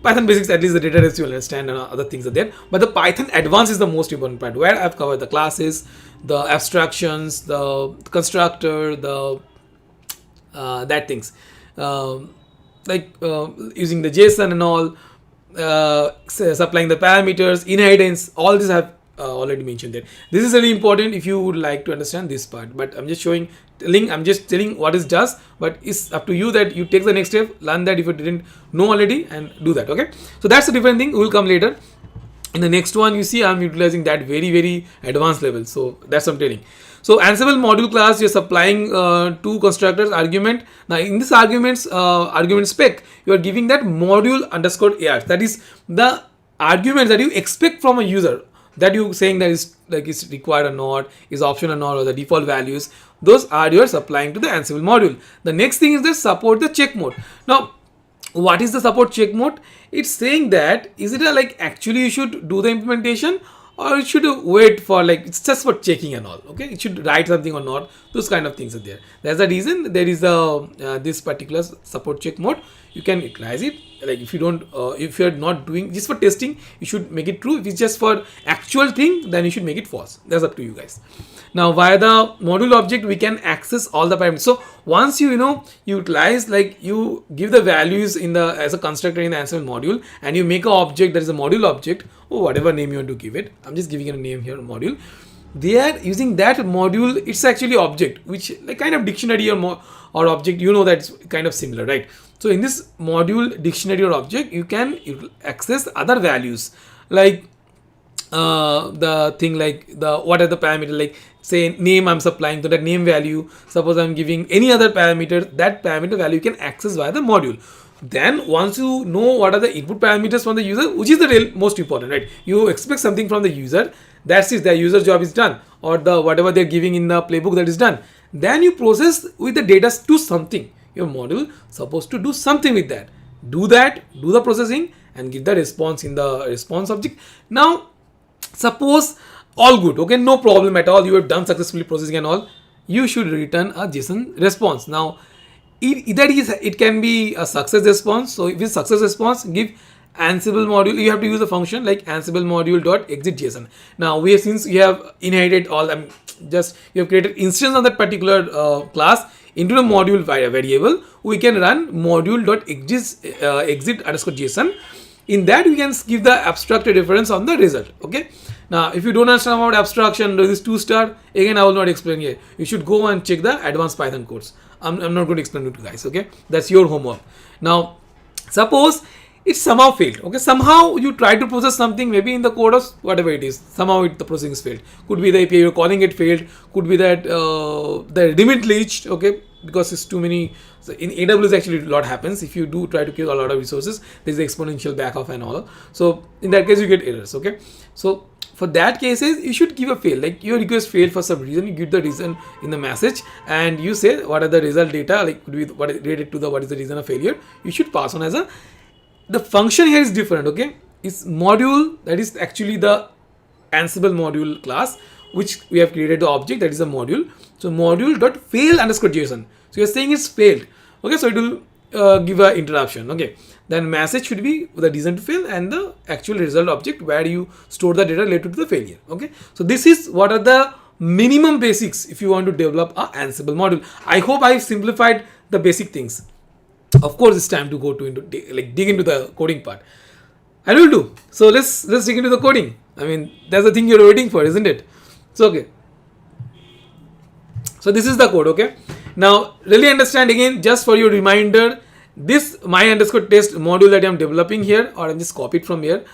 at least the data types you understand and other things are there. But the Python advanced is the most important part, where I've covered the classes, the abstractions, the constructor, the that things, using the JSON and all, supplying the parameters, inheritance, all these have already mentioned there. This is really important if you would like to understand this part, but I'm just telling what it does, but it's up to you that you take the next step, learn that if you didn't know already, and do that. Okay, so that's a different thing, will come later. In the next one, you see I'm utilizing that very advanced level, so that's what I'm telling. So Ansible module class, you're supplying two constructors argument. Now in this argument spec, you are giving that module underscore AR, that is the arguments that you expect from a user, that you saying that is like is required or not, is optional or not, or the default values. Those are yours applying to the Ansible module. The next thing is the support the check mode. Now, what is the support check mode? It's saying that is it like actually you should do the implementation, or it should wait for like it's just for checking and all. Okay, it should write something or not. Those kind of things are there. That's the reason there is a this particular support check mode. You can utilize it. Like if you don't, if you're not doing just for testing, you should make it true. If it's just for actual thing, then you should make it false. That's up to you guys. Now via the module object, we can access all the parameters. So once you utilize, like you give the values in the as a constructor in the Ansible module, and you make an object that is a module object, or whatever name you want to give it. I'm just giving it a name here, module. They are using that module. It's actually object, which like kind of dictionary or object. You know that's kind of similar, right? So in this module dictionary or object, you can access other values, like the thing like the what are the parameter, like say name I'm supplying to that name value. Suppose I'm giving any other parameter, that parameter value you can access via the module. Then once you know what are the input parameters from the user, which is the real most important, right? You expect something from the user, that's it, their user job is done, or the whatever they're giving in the playbook, that is done. Then you process with the data to something. Your module supposed to do something with that. Do the processing and give the response in the response object. Now suppose all good, okay, no problem at all, you have done successfully processing and all, you should return a JSON response. Now it can be a success response. So if it's success response, give Ansible module, you have to use a function like Ansible module dot exit JSON. Now since you have inherited all, you have created instance of that particular class into the module variable, we can run module dot exit underscore JSON. In that we can give the abstracted reference on the result. Okay. Now if you don't understand about abstraction, this 2-star, again I will not explain here. You should go and check the advanced Python course. I'm not going to explain it to you guys. Okay, that's your homework. Now suppose it somehow failed. Okay, somehow you try to process something, maybe in the code or whatever it is, somehow the processing is failed. Could be the API you're calling it failed, could be that the limit reached. Okay, because it's too many. So in AWS actually a lot happens. If you do try to kill a lot of resources, there's the exponential backoff and all. So in that case you get errors. Okay, so for that cases you should give a fail, like your request failed for some reason, you give the reason in the message and you say what are the result data, like could be what is related to the what is the reason of failure. You should pass on as a, the function here is different. Okay, it's module, that is actually the Ansible module class which we have created the object, that is a module. So module dot fail underscore JSON. So you're saying it's failed. Okay, so it will give a interruption. Okay, then message should be the reason to fail and the actual result object where you store the data related to the failure. Okay, so this is what are the minimum basics if you want to develop a Ansible module. I hope I've simplified the basic things. Of course, it's time to go to dig into the coding part. I will do. So let's dig into the coding. I mean, that's the thing you're waiting for, isn't it? So okay. So this is the code. Okay. Now really understand, again just for your reminder, this my underscore test module that I'm developing here, or I'm just copied from here,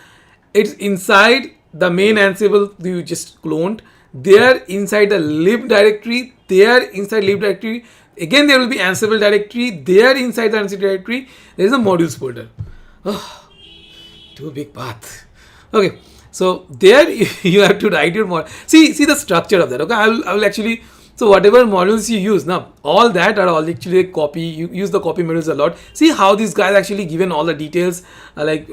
it's inside the main Ansible you just cloned. There inside the lib directory, there inside lib directory, again there will be Ansible directory, there inside the Ansible directory there is a modules folder. Oh, too big path. Okay, So there you have to write your model. See the structure of that. Okay, I will actually. So whatever modules you use now, all that are all actually a copy. You use the copy modules a lot. See how these guys actually given all the details, like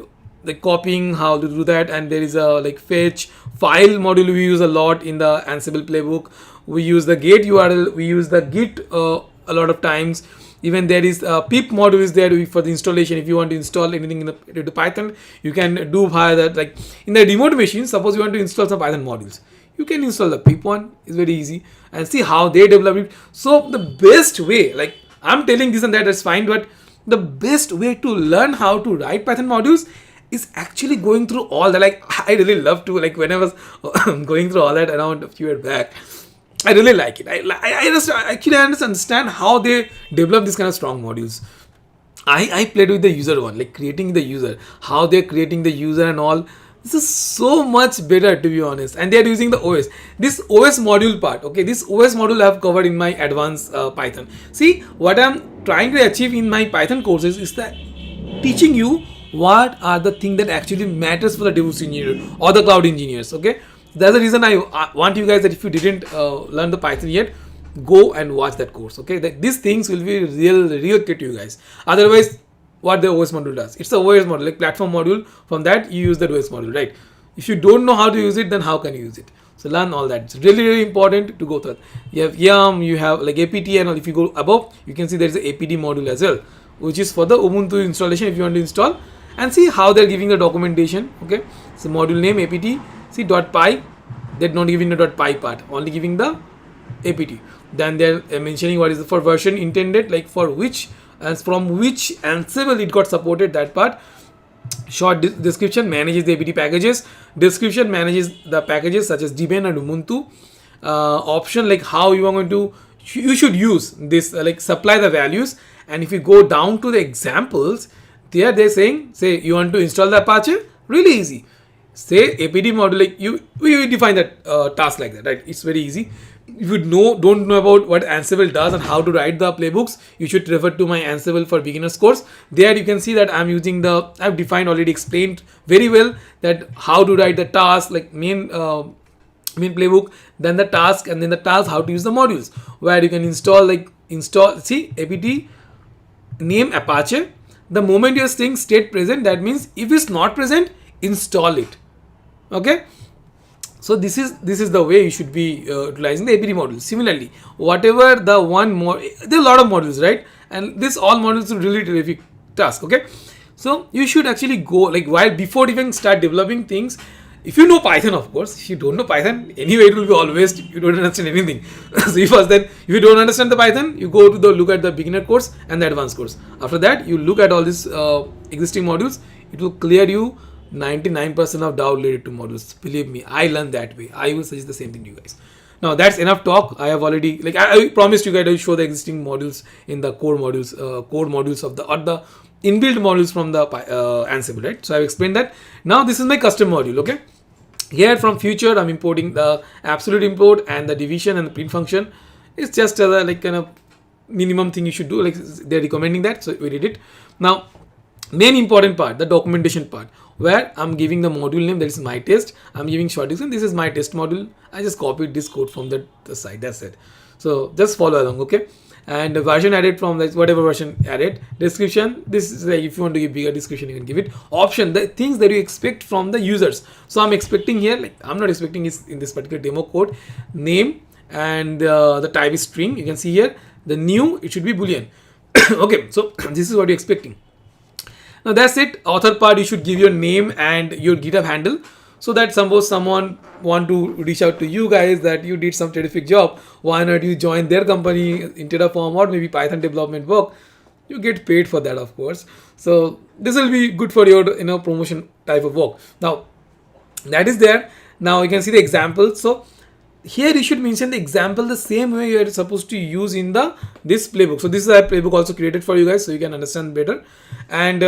copying, how to do that, and there is a like fetch file module we use a lot in the Ansible playbook. We use the gate URL. We use the git a lot of times. Even there is a pip module is there for the installation. If you want to install anything in the Python, you can do via that. Like in the remote machine, suppose you want to install some Python modules, you can install the pip one. It's very easy, and see how they develop it. So the best way, like I'm telling this and that's fine, but the best way to learn how to write Python modules is actually going through all that. Like I really love to, like when I was going through all that around a few years back, I really like it. I just actually understand how they develop this kind of strong modules. I played with the user one, like creating the user, how they're creating the user and all. This is so much better, to be honest. And they're using the OS. This OS module part, okay, this OS module I have covered in my advanced Python. See, what I'm trying to achieve in my Python courses is that teaching you what are the things that actually matters for the DevOps engineer or the cloud engineers, okay. That's the reason I want you guys that if you didn't learn the Python yet, go and watch that course. Okay, these things will be real kit to you guys. Otherwise, what the OS module does, it's the OS module, like platform module. From that, you use the OS module, right? If you don't know how to use it, then how can you use it? So learn all that. It's really important to go through. You have YAM, you have like apt, and if you go above, you can see there is a apd module as well, which is for the Ubuntu installation if you want to install. And see how they're giving the documentation. Okay, so module name apt. See .py, they're not giving the .py part, only giving the apt. Then they're mentioning what is the for version intended, like for which and from which Ansible it got supported, that part. Short description manages the apt packages. Description manages the packages such as Debian and Ubuntu. Option like how you are going to, you should use this, like supply the values. And if you go down to the examples, there they're saying, say you want to install the Apache, really easy. Say apd module, like you define that task like that, right? It's very easy. If you don't know about what Ansible does and how to write the playbooks, you should refer to my Ansible for beginners course. There you can see that I've defined, already explained very well that how to write the task, like main playbook, then the task, and then the task how to use the modules, where you can install see apt name Apache. The moment you're saying state present, that means if it's not present, install it. Okay, so this is the way you should be utilizing the apt module. Similarly, whatever the one more, there are a lot of modules, right? And this all modules are really terrific task. Okay, so you should actually go, like while before even start developing things, if you know Python, of course. If you don't know Python, anyway it will be always you don't understand anything. So if you don't understand the Python, you go to the look at the beginner course and the advanced course. After that, you look at all these existing modules. It will clear you 99% of doubt related to modules. Believe me, I learned that way. I will suggest the same thing to you guys. Now that's enough talk. I have already, like I promised you guys, I will show the existing modules in the core modules of the inbuilt modules from the Ansible, right? So I've explained that. Now this is my custom module. Okay, here from future I'm importing the absolute import and the division and the print function. It's just like kind of minimum thing you should do. Like they're recommending that, so we did it. Now main important part, the documentation part, where I'm giving the module name, that is my test. I'm giving short description. This is my test module. I just copied this code from the site. That's it. So just follow along, okay? And the version added from like whatever version added. Description. This is like if you want to give bigger description, you can give it. Option, the things that you expect from the users. So I'm expecting here, like I'm not expecting is in this particular demo code, name and the type is string. You can see here the new, it should be Boolean. Okay, so this is what you're expecting. Now that's it. Author part, you should give your name and your GitHub handle, so that suppose someone want to reach out to you guys that you did some terrific job, why not you join their company in Terraform or maybe Python development work. You get paid for that, of course. So this will be good for your promotion type of work. Now that is there. Now you can see the example. So here you should mention the example the same way you are supposed to use in this playbook. So this is a playbook also created for you guys, so you can understand better. And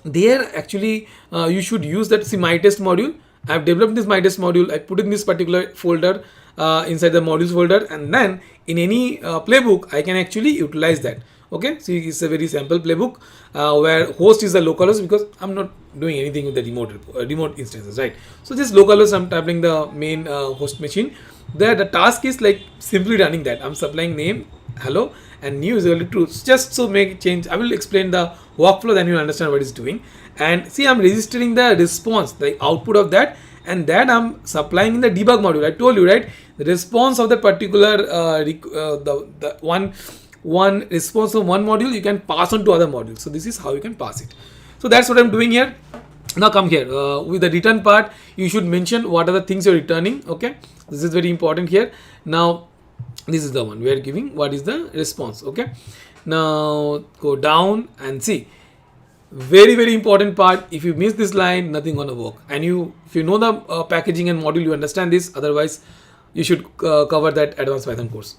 there actually you should use that. See, my test module, I have developed this my test module. I put in this particular folder inside the modules folder, and then in any playbook I can actually utilize that. Okay, see, it's a very simple playbook where host is the localhost, because I'm not doing anything with the remote instances, right? So this localhost, I'm tapping the main host machine. There, the task is like simply running that. I'm supplying name, hello, and new is equal to true. Just so make change. I will explain the workflow, then you'll understand what it's doing. And see, I'm registering the response, the output of that, and that I'm supplying in the debug module. I told you, right? The response of the particular the one response of one module you can pass on to other modules. So this is how you can pass it. So that's what I'm doing here. Now come here with the return part. You should mention what are the things you're returning. Okay, this is very important here. Now this is the one we are giving what is the response. Okay, now go down and see. Very important part. If you miss this line, nothing gonna work. And if you know the packaging and module, you understand this. Otherwise, you should cover that advanced Python course.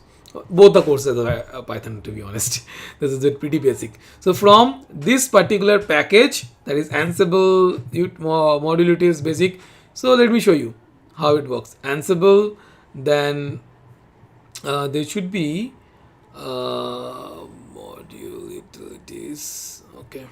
Both the courses are Python, to be honest. This is pretty basic. So from this particular package, that is Ansible module utils basic. So let me show you how it works. Ansible, then there should be module utilities. Okay.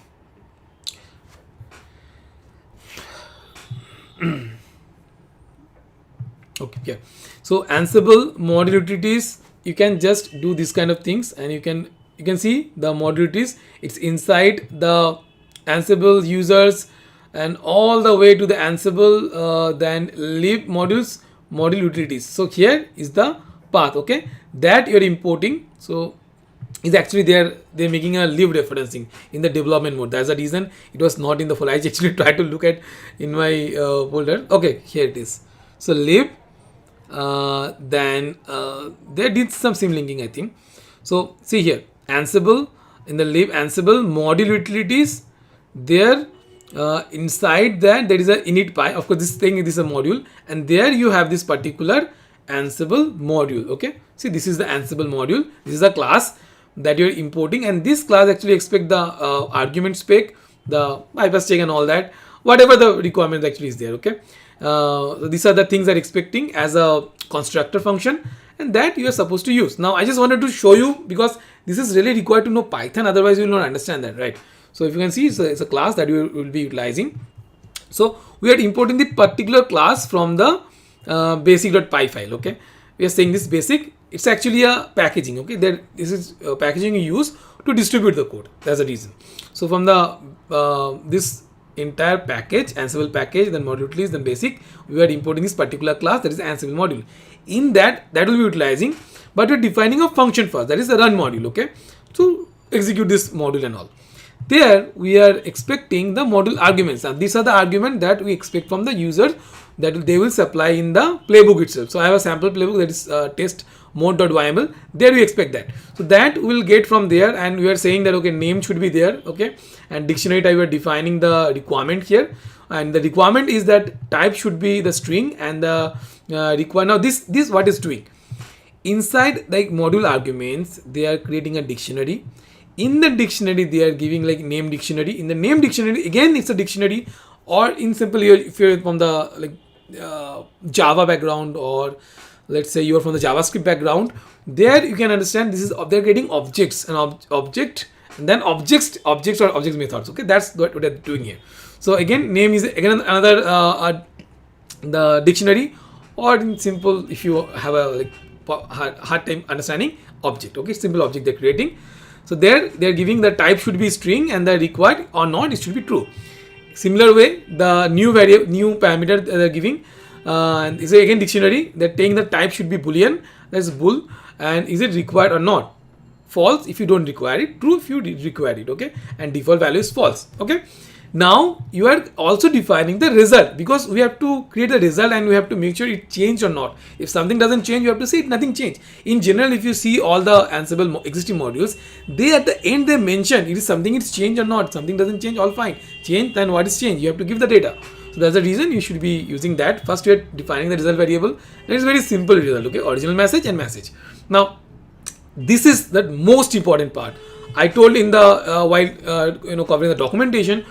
Okay, yeah. So Ansible module utilities, you can just do this kind of things, and you can see the module utilities. It's inside the Ansible users and all the way to the Ansible then lib modules module utilities. So here is the path, okay, that you're importing. So is actually they're making a lib referencing in the development mode. That's the reason it was not in the folder. I actually tried to look at in my folder. Okay, here it is. So lib, then they did some sim linking, I think. So see here, Ansible, in the lib Ansible module utilities, there inside that there is a init py. Of course, this thing is a module, and there you have this particular Ansible module. Okay, see, this is the Ansible module. This is a class that you're importing, and this class actually expect the argument spec, the bypass check and all that, whatever the requirement actually is there. Okay, so these are the things that expecting as a constructor function, and that you are supposed to use. Now I just wanted to show you, because this is really required to know Python, otherwise you will not understand that, right? So if you can see, it's a class that you will be utilizing. So we are importing the particular class from the basic.py file. Okay, we are saying this basic, it's actually a packaging. Okay, this is packaging you use to distribute the code. That's the reason. So from the this entire package, Ansible package, then module utilities, then basic, we are importing this particular class, that is Ansible module. In that will be utilizing, but we're defining a function first, that is the run module. Okay, to execute this module and all. There we are expecting the module arguments, and these are the arguments that we expect from the user that they will supply in the playbook itself. So I have a sample playbook, that is test mode.yml. There we expect that. So that we'll get from there, and we are saying that okay, name should be there. Okay, and dictionary type, we are defining the requirement here, and the requirement is that type should be the string, and the now this what is doing inside like module arguments, they are creating a dictionary. In the dictionary, they are giving like name dictionary. In the name dictionary, again it's a dictionary, or in simple, if you're from the like Java background, or let's say you're from the JavaScript background, there you can understand this is they're getting objects, and object, and then objects or objects methods. Okay, that's what they're doing here. So again, name is again another the dictionary, or in simple, if you have a like hard time understanding, object. Okay, simple object they're creating. So there they're giving the type should be string, and the required or not, it should be true. Similar way, the new parameter they're giving, and is again dictionary. They're taking the type should be boolean, that's bool, and is it required or not? False if you don't require it, true if you require it. Okay, and default value is false. Okay, now you are also defining the result, because we have to create the result, and we have to make sure it changed or not. If something doesn't change, you have to say nothing changed. In general, if you see all the Ansible existing modules, they at the end they mention it is something it's changed or not. Something doesn't change, all fine. Change, then what is changed? You have to give the data. So that's the reason you should be using that. First, you are defining the result variable. That is very simple result. Okay, original message and message. Now, this is the most important part. I told in the while covering the documentation.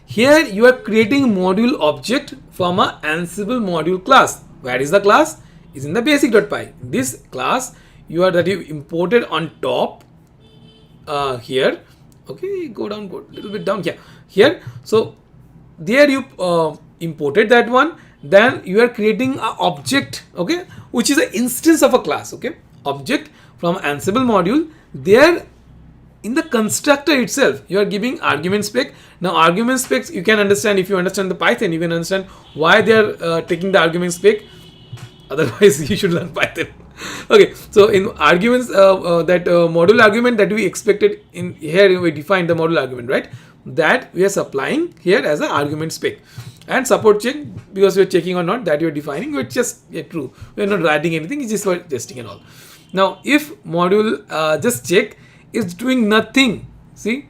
Here you are creating module object from a Ansible module class. Where is the class? Is in the basic.py. This class you imported on top, here. Okay, go down, go a little bit down. Yeah, here. So there you imported that one. Then you are creating an object, okay, which is an instance of a class. Okay, object from Ansible module. There in the constructor itself, you are giving argument spec. Now argument specs, you can understand, if you understand the Python, you can understand why they are taking the argument spec. Otherwise you should learn Python. Okay, so in arguments, that module argument that we expected in here, we defined the module argument, right? That we are supplying here as an argument spec. And support check, because we are checking or not that you are defining, it's just true. We are not writing anything, it's just for testing and all. Now if module just check is doing nothing, see,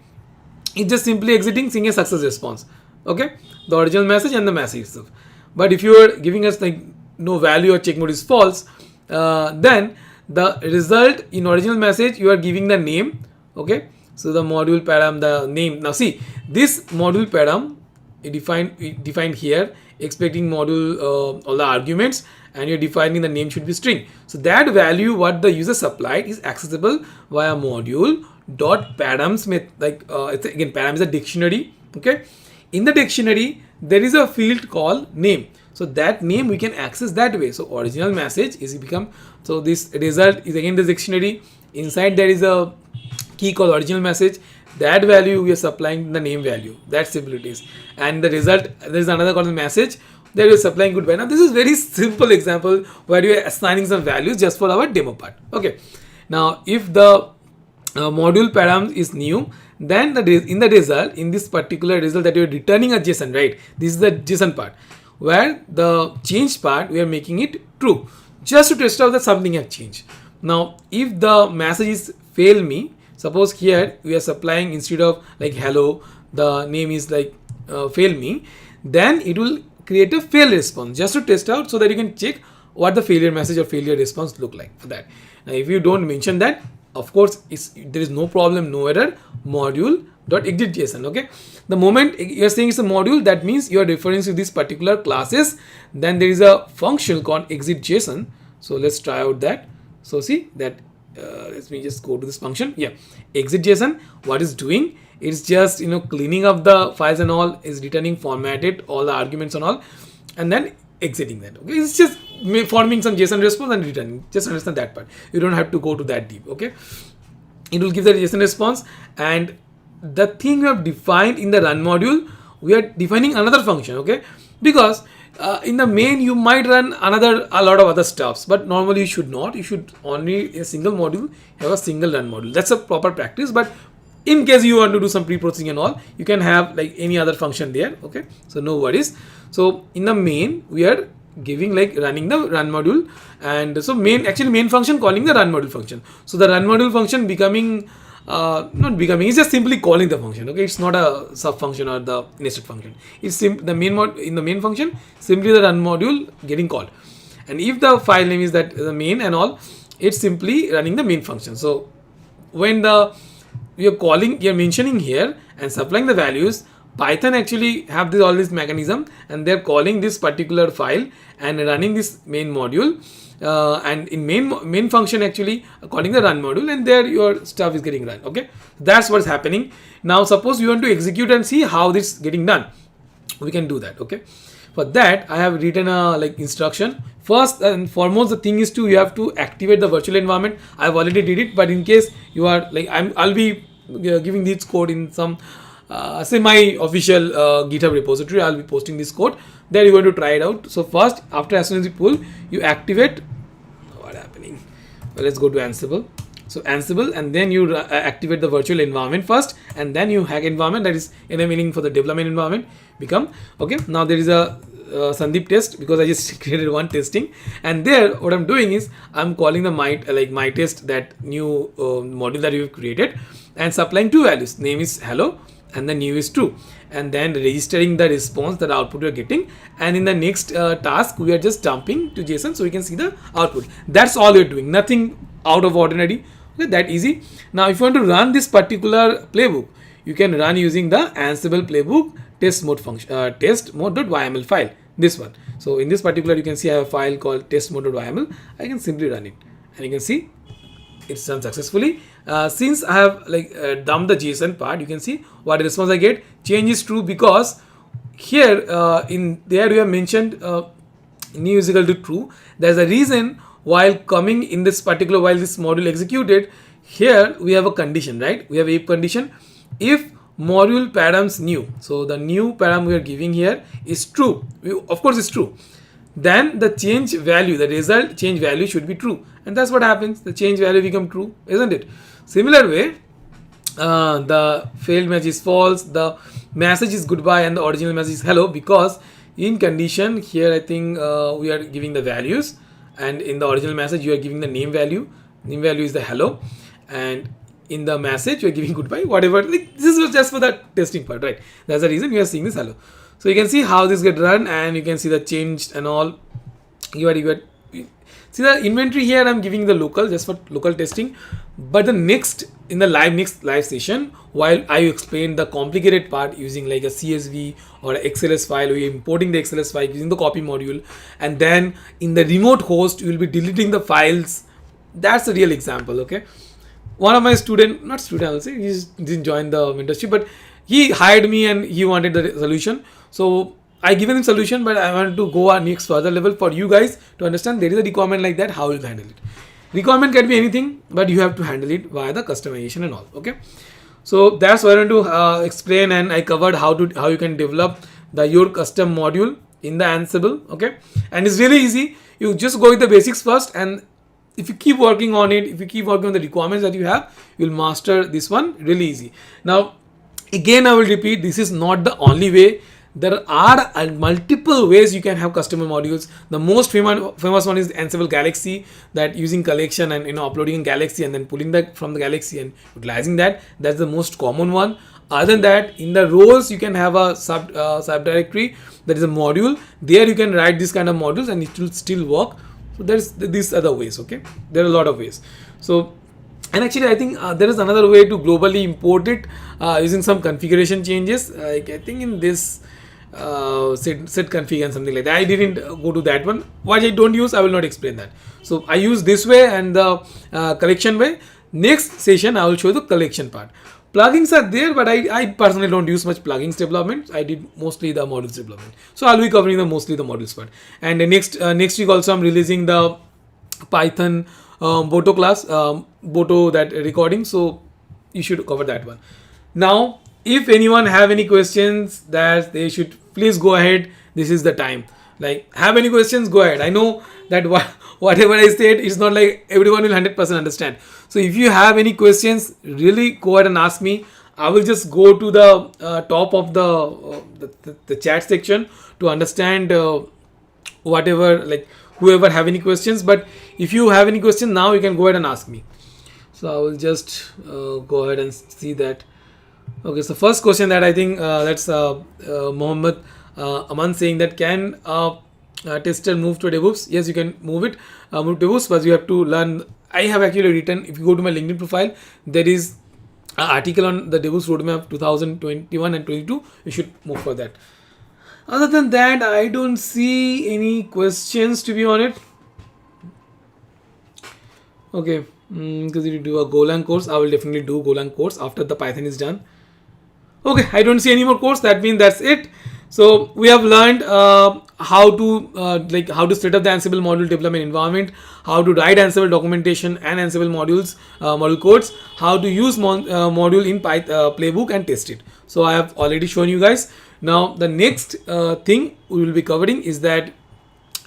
it's just simply exiting, seeing a success response. Okay, the original message and the message itself. But if you are giving us like no value or check mode is false, then the result in original message you are giving the name. Okay, so the module param, the name. Now see, this module param defined here, expecting module all the arguments, and you're defining the name should be string. So that value what the user supplied is accessible via module dot params method. Like again, param is a dictionary. Okay, in the dictionary there is a field called name. So that name we can access that way. So original message is become, so this result is again the dictionary. Inside there is a key called original message. That value we are supplying the name value. That's simple it is. And the result, there is another called message. There is supplying good value. Now this is very simple example where you are assigning some values just for our demo part. Okay. Now if the module param is new, then in the result, in this particular result that you are returning a JSON, right? This is the JSON part, where the change part we are making it true, just to test out that something has changed. Now if the message is fail me, suppose here we are supplying instead of like hello, the name is like fail me, then it will create a fail response just to test out, so that you can check what the failure message or failure response look like for that. Now if you don't mention that, of course there is no problem, no error, module dot exit JSON. Okay, the moment you are saying it's a module, that means you are referring to this particular classes. Then there is a function called exit JSON. So let's try out that. So see that, let me just go to this function. Yeah, exit JSON, what is doing, it's just cleaning up the files and all, is returning formatted all the arguments and all, and then exiting that. Okay, it's just forming some JSON response and returning. Just understand that part, you don't have to go to that deep. Okay, it will give the JSON response. And the thing we have defined in the run module, we are defining another function. Okay, because in the main you might run a lot of other stuffs, but normally you should not. You should only a single module have a single run module. That's a proper practice. But in case you want to do some pre-processing and all, you can have like any other function there. Okay, so no worries. So in the main we are giving like running the run module, and so main function calling the run module function. So the run module function becoming not becoming, it's just simply calling the function. Okay, it's not a sub function or the nested function. It's in the main function, simply the run module getting called. And if the file name is that the main and all, it's simply running the main function. So when you're mentioning here and supplying the values, Python actually have all this mechanism, and they're calling this particular file and running this main module. And in main function actually calling the run module, and there your stuff is getting run. Okay, that's what's happening. Now suppose you want to execute and see how this is getting done, we can do that. Okay, for that I have written a like instruction. First and foremost, the thing is you have to activate the virtual environment. I've already did it, but in case you are like, I'll be giving this code in some semi-official GitHub repository. I'll be posting this code there. You're going to try it out. So first, as soon as you pull, you activate. What's happening? Well, let's go to Ansible. So Ansible, and then you activate the virtual environment first, and then you hack environment, that is enabling for the development environment become. Okay, now there is a Sandeep test, because I just created one testing, and there what I'm doing is I'm calling the my test, that new module that you've created, and supplying two values. Name is hello and the new is true, and then registering the response, that output you're getting. And in the next task we are just dumping to JSON so we can see the output. That's all you're doing, nothing out of ordinary. Okay, that easy. Now if you want to run this particular playbook, you can run using the Ansible playbook test mode function, test mode.yml file, this one. So in this particular, you can see I have a file called test mode.yml. I can simply run it, and you can see it's done successfully. Since I have dumped the JSON part, you can see what response I get. Change is true because here in there we have mentioned new is equal to true. There's a reason while coming in this particular, while this module executed, here we have a condition, right? We have a condition if module params new. So the new param we are giving here is true. Of course it's true. Then the change value, the result change value should be true, and that's what happens. The change value become true, isn't it? Similar way, the failed message is false, the message is goodbye, and the original message is hello, because in condition here I think we are giving the values, and in the original message you are giving the name value. Name value is the hello, and in the message you are giving goodbye, whatever. Like, this was just for the testing part, right? That's the reason you are seeing this hello. So you can see how this get run, and you can see the changed and all. You are see the inventory here. I'm giving the local just for local testing, but the next in the next live session, while I explain the complicated part using like a CSV or a XLS file, we're importing the XLS file using the copy module, and then in the remote host you will be deleting the files. That's the real example. Okay, one of my not student, I'll say, he didn't join the mentorship, but he hired me and he wanted the solution. So I given him solution, but I want to go a next further level for you guys to understand there is a requirement like that, how you handle it. Requirement can be anything, but you have to handle it via the customization and all. Okay, so that's what I want to explain, and I covered how you can develop your custom module in the Ansible. Okay, and it's really easy. You just go with the basics first, and if you keep working on it, if you keep working on the requirements that you have, you'll master this one really easy. Now, again, I will repeat, this is not the only way. There are multiple ways you can have customer modules. The most famous one is Ansible Galaxy, that using collection and uploading in Galaxy and then pulling that from the Galaxy and utilizing that. That's the most common one. Other than that, in the roles you can have a subdirectory that is a module. There you can write this kind of modules and it will still work. So there's these other ways. Okay, there are a lot of ways. So, and actually I think there is another way to globally import it using some configuration changes. Like I think in this set config and something like that. I didn't go to that one. What I don't use, I will not explain that. So I use this way and the collection way. Next session I will show the collection part. Plugins are there, but I personally don't use much plugins development. I did mostly the modules development. So I'll be covering mostly the modules part. And next week also I'm releasing the Python Boto class, Boto that recording. So you should cover that one. Now, if anyone have any questions, that they should please go ahead. This is the time. Like, have any questions, go ahead. I know that whatever I said is not like everyone will 100% understand. So if you have any questions, really go ahead and ask me. I will just go to the top of the chat section to understand whatever, like whoever have any questions. But if you have any questions now, you can go ahead and ask me. So I will just go ahead and see that. Okay, so first question that I think that's Mohammed Aman saying that can tester move to DevOps? Yes, you can move to DevOps, but you have to learn. I have actually written, if you go to my LinkedIn profile, there is an article on the DevOps roadmap 2021 and 22. You should move for that. Other than that, I don't see any questions to be on it. Okay, because you do a Golang course, I will definitely do Golang course after the Python is done. Okay, I don't see any more course. That means that's it. So we have learned how to set up the Ansible module development environment, how to write Ansible documentation and Ansible modules, module codes, how to use module in Python playbook and test it. So I have already shown you guys. Now the next thing we will be covering is that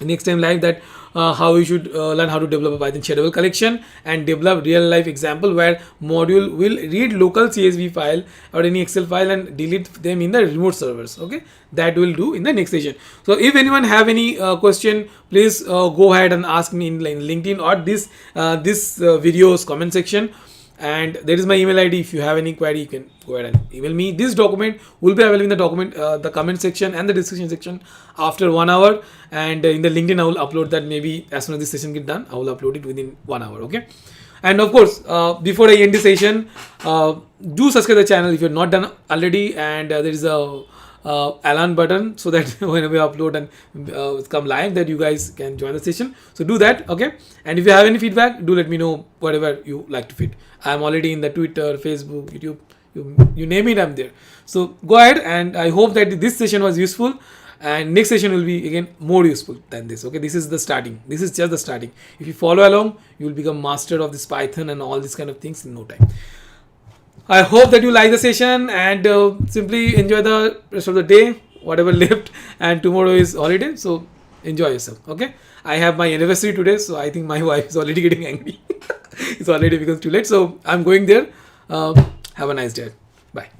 next time live, that how you should learn how to develop a Python shareable collection and develop real life example where module will read local CSV file or any Excel file and delete them in the remote servers. Okay, that will do in the next session. So if anyone have any question, please go ahead and ask me in LinkedIn or this video's comment section. And there is my email ID. If you have any query, you can go ahead and email me. This document will be available in the comment section and the discussion section after 1 hour. And in the LinkedIn, I will upload that maybe as soon as this session get done. I will upload it within 1 hour. Okay. And of course, before I end the session, do subscribe the channel if you're not done already. And there is a alarm button so that whenever we upload and come live, that you guys can join the session. So do that, okay? And if you have any feedback, do let me know whatever you like to feed. I'm already in the Twitter, Facebook, YouTube, you name it, I'm there. So go ahead, and I hope that this session was useful, and next session will be again more useful than this. Okay, this is the starting, this is just the starting. If you follow along, you will become master of this Python and all these kind of things in no time. I hope that you like the session, and simply enjoy the rest of the day, whatever left, and tomorrow is holiday, so enjoy yourself. Okay, I have my anniversary today, so I think my wife is already getting angry. It's already become too late, so I'm going there. Have a nice day. Bye.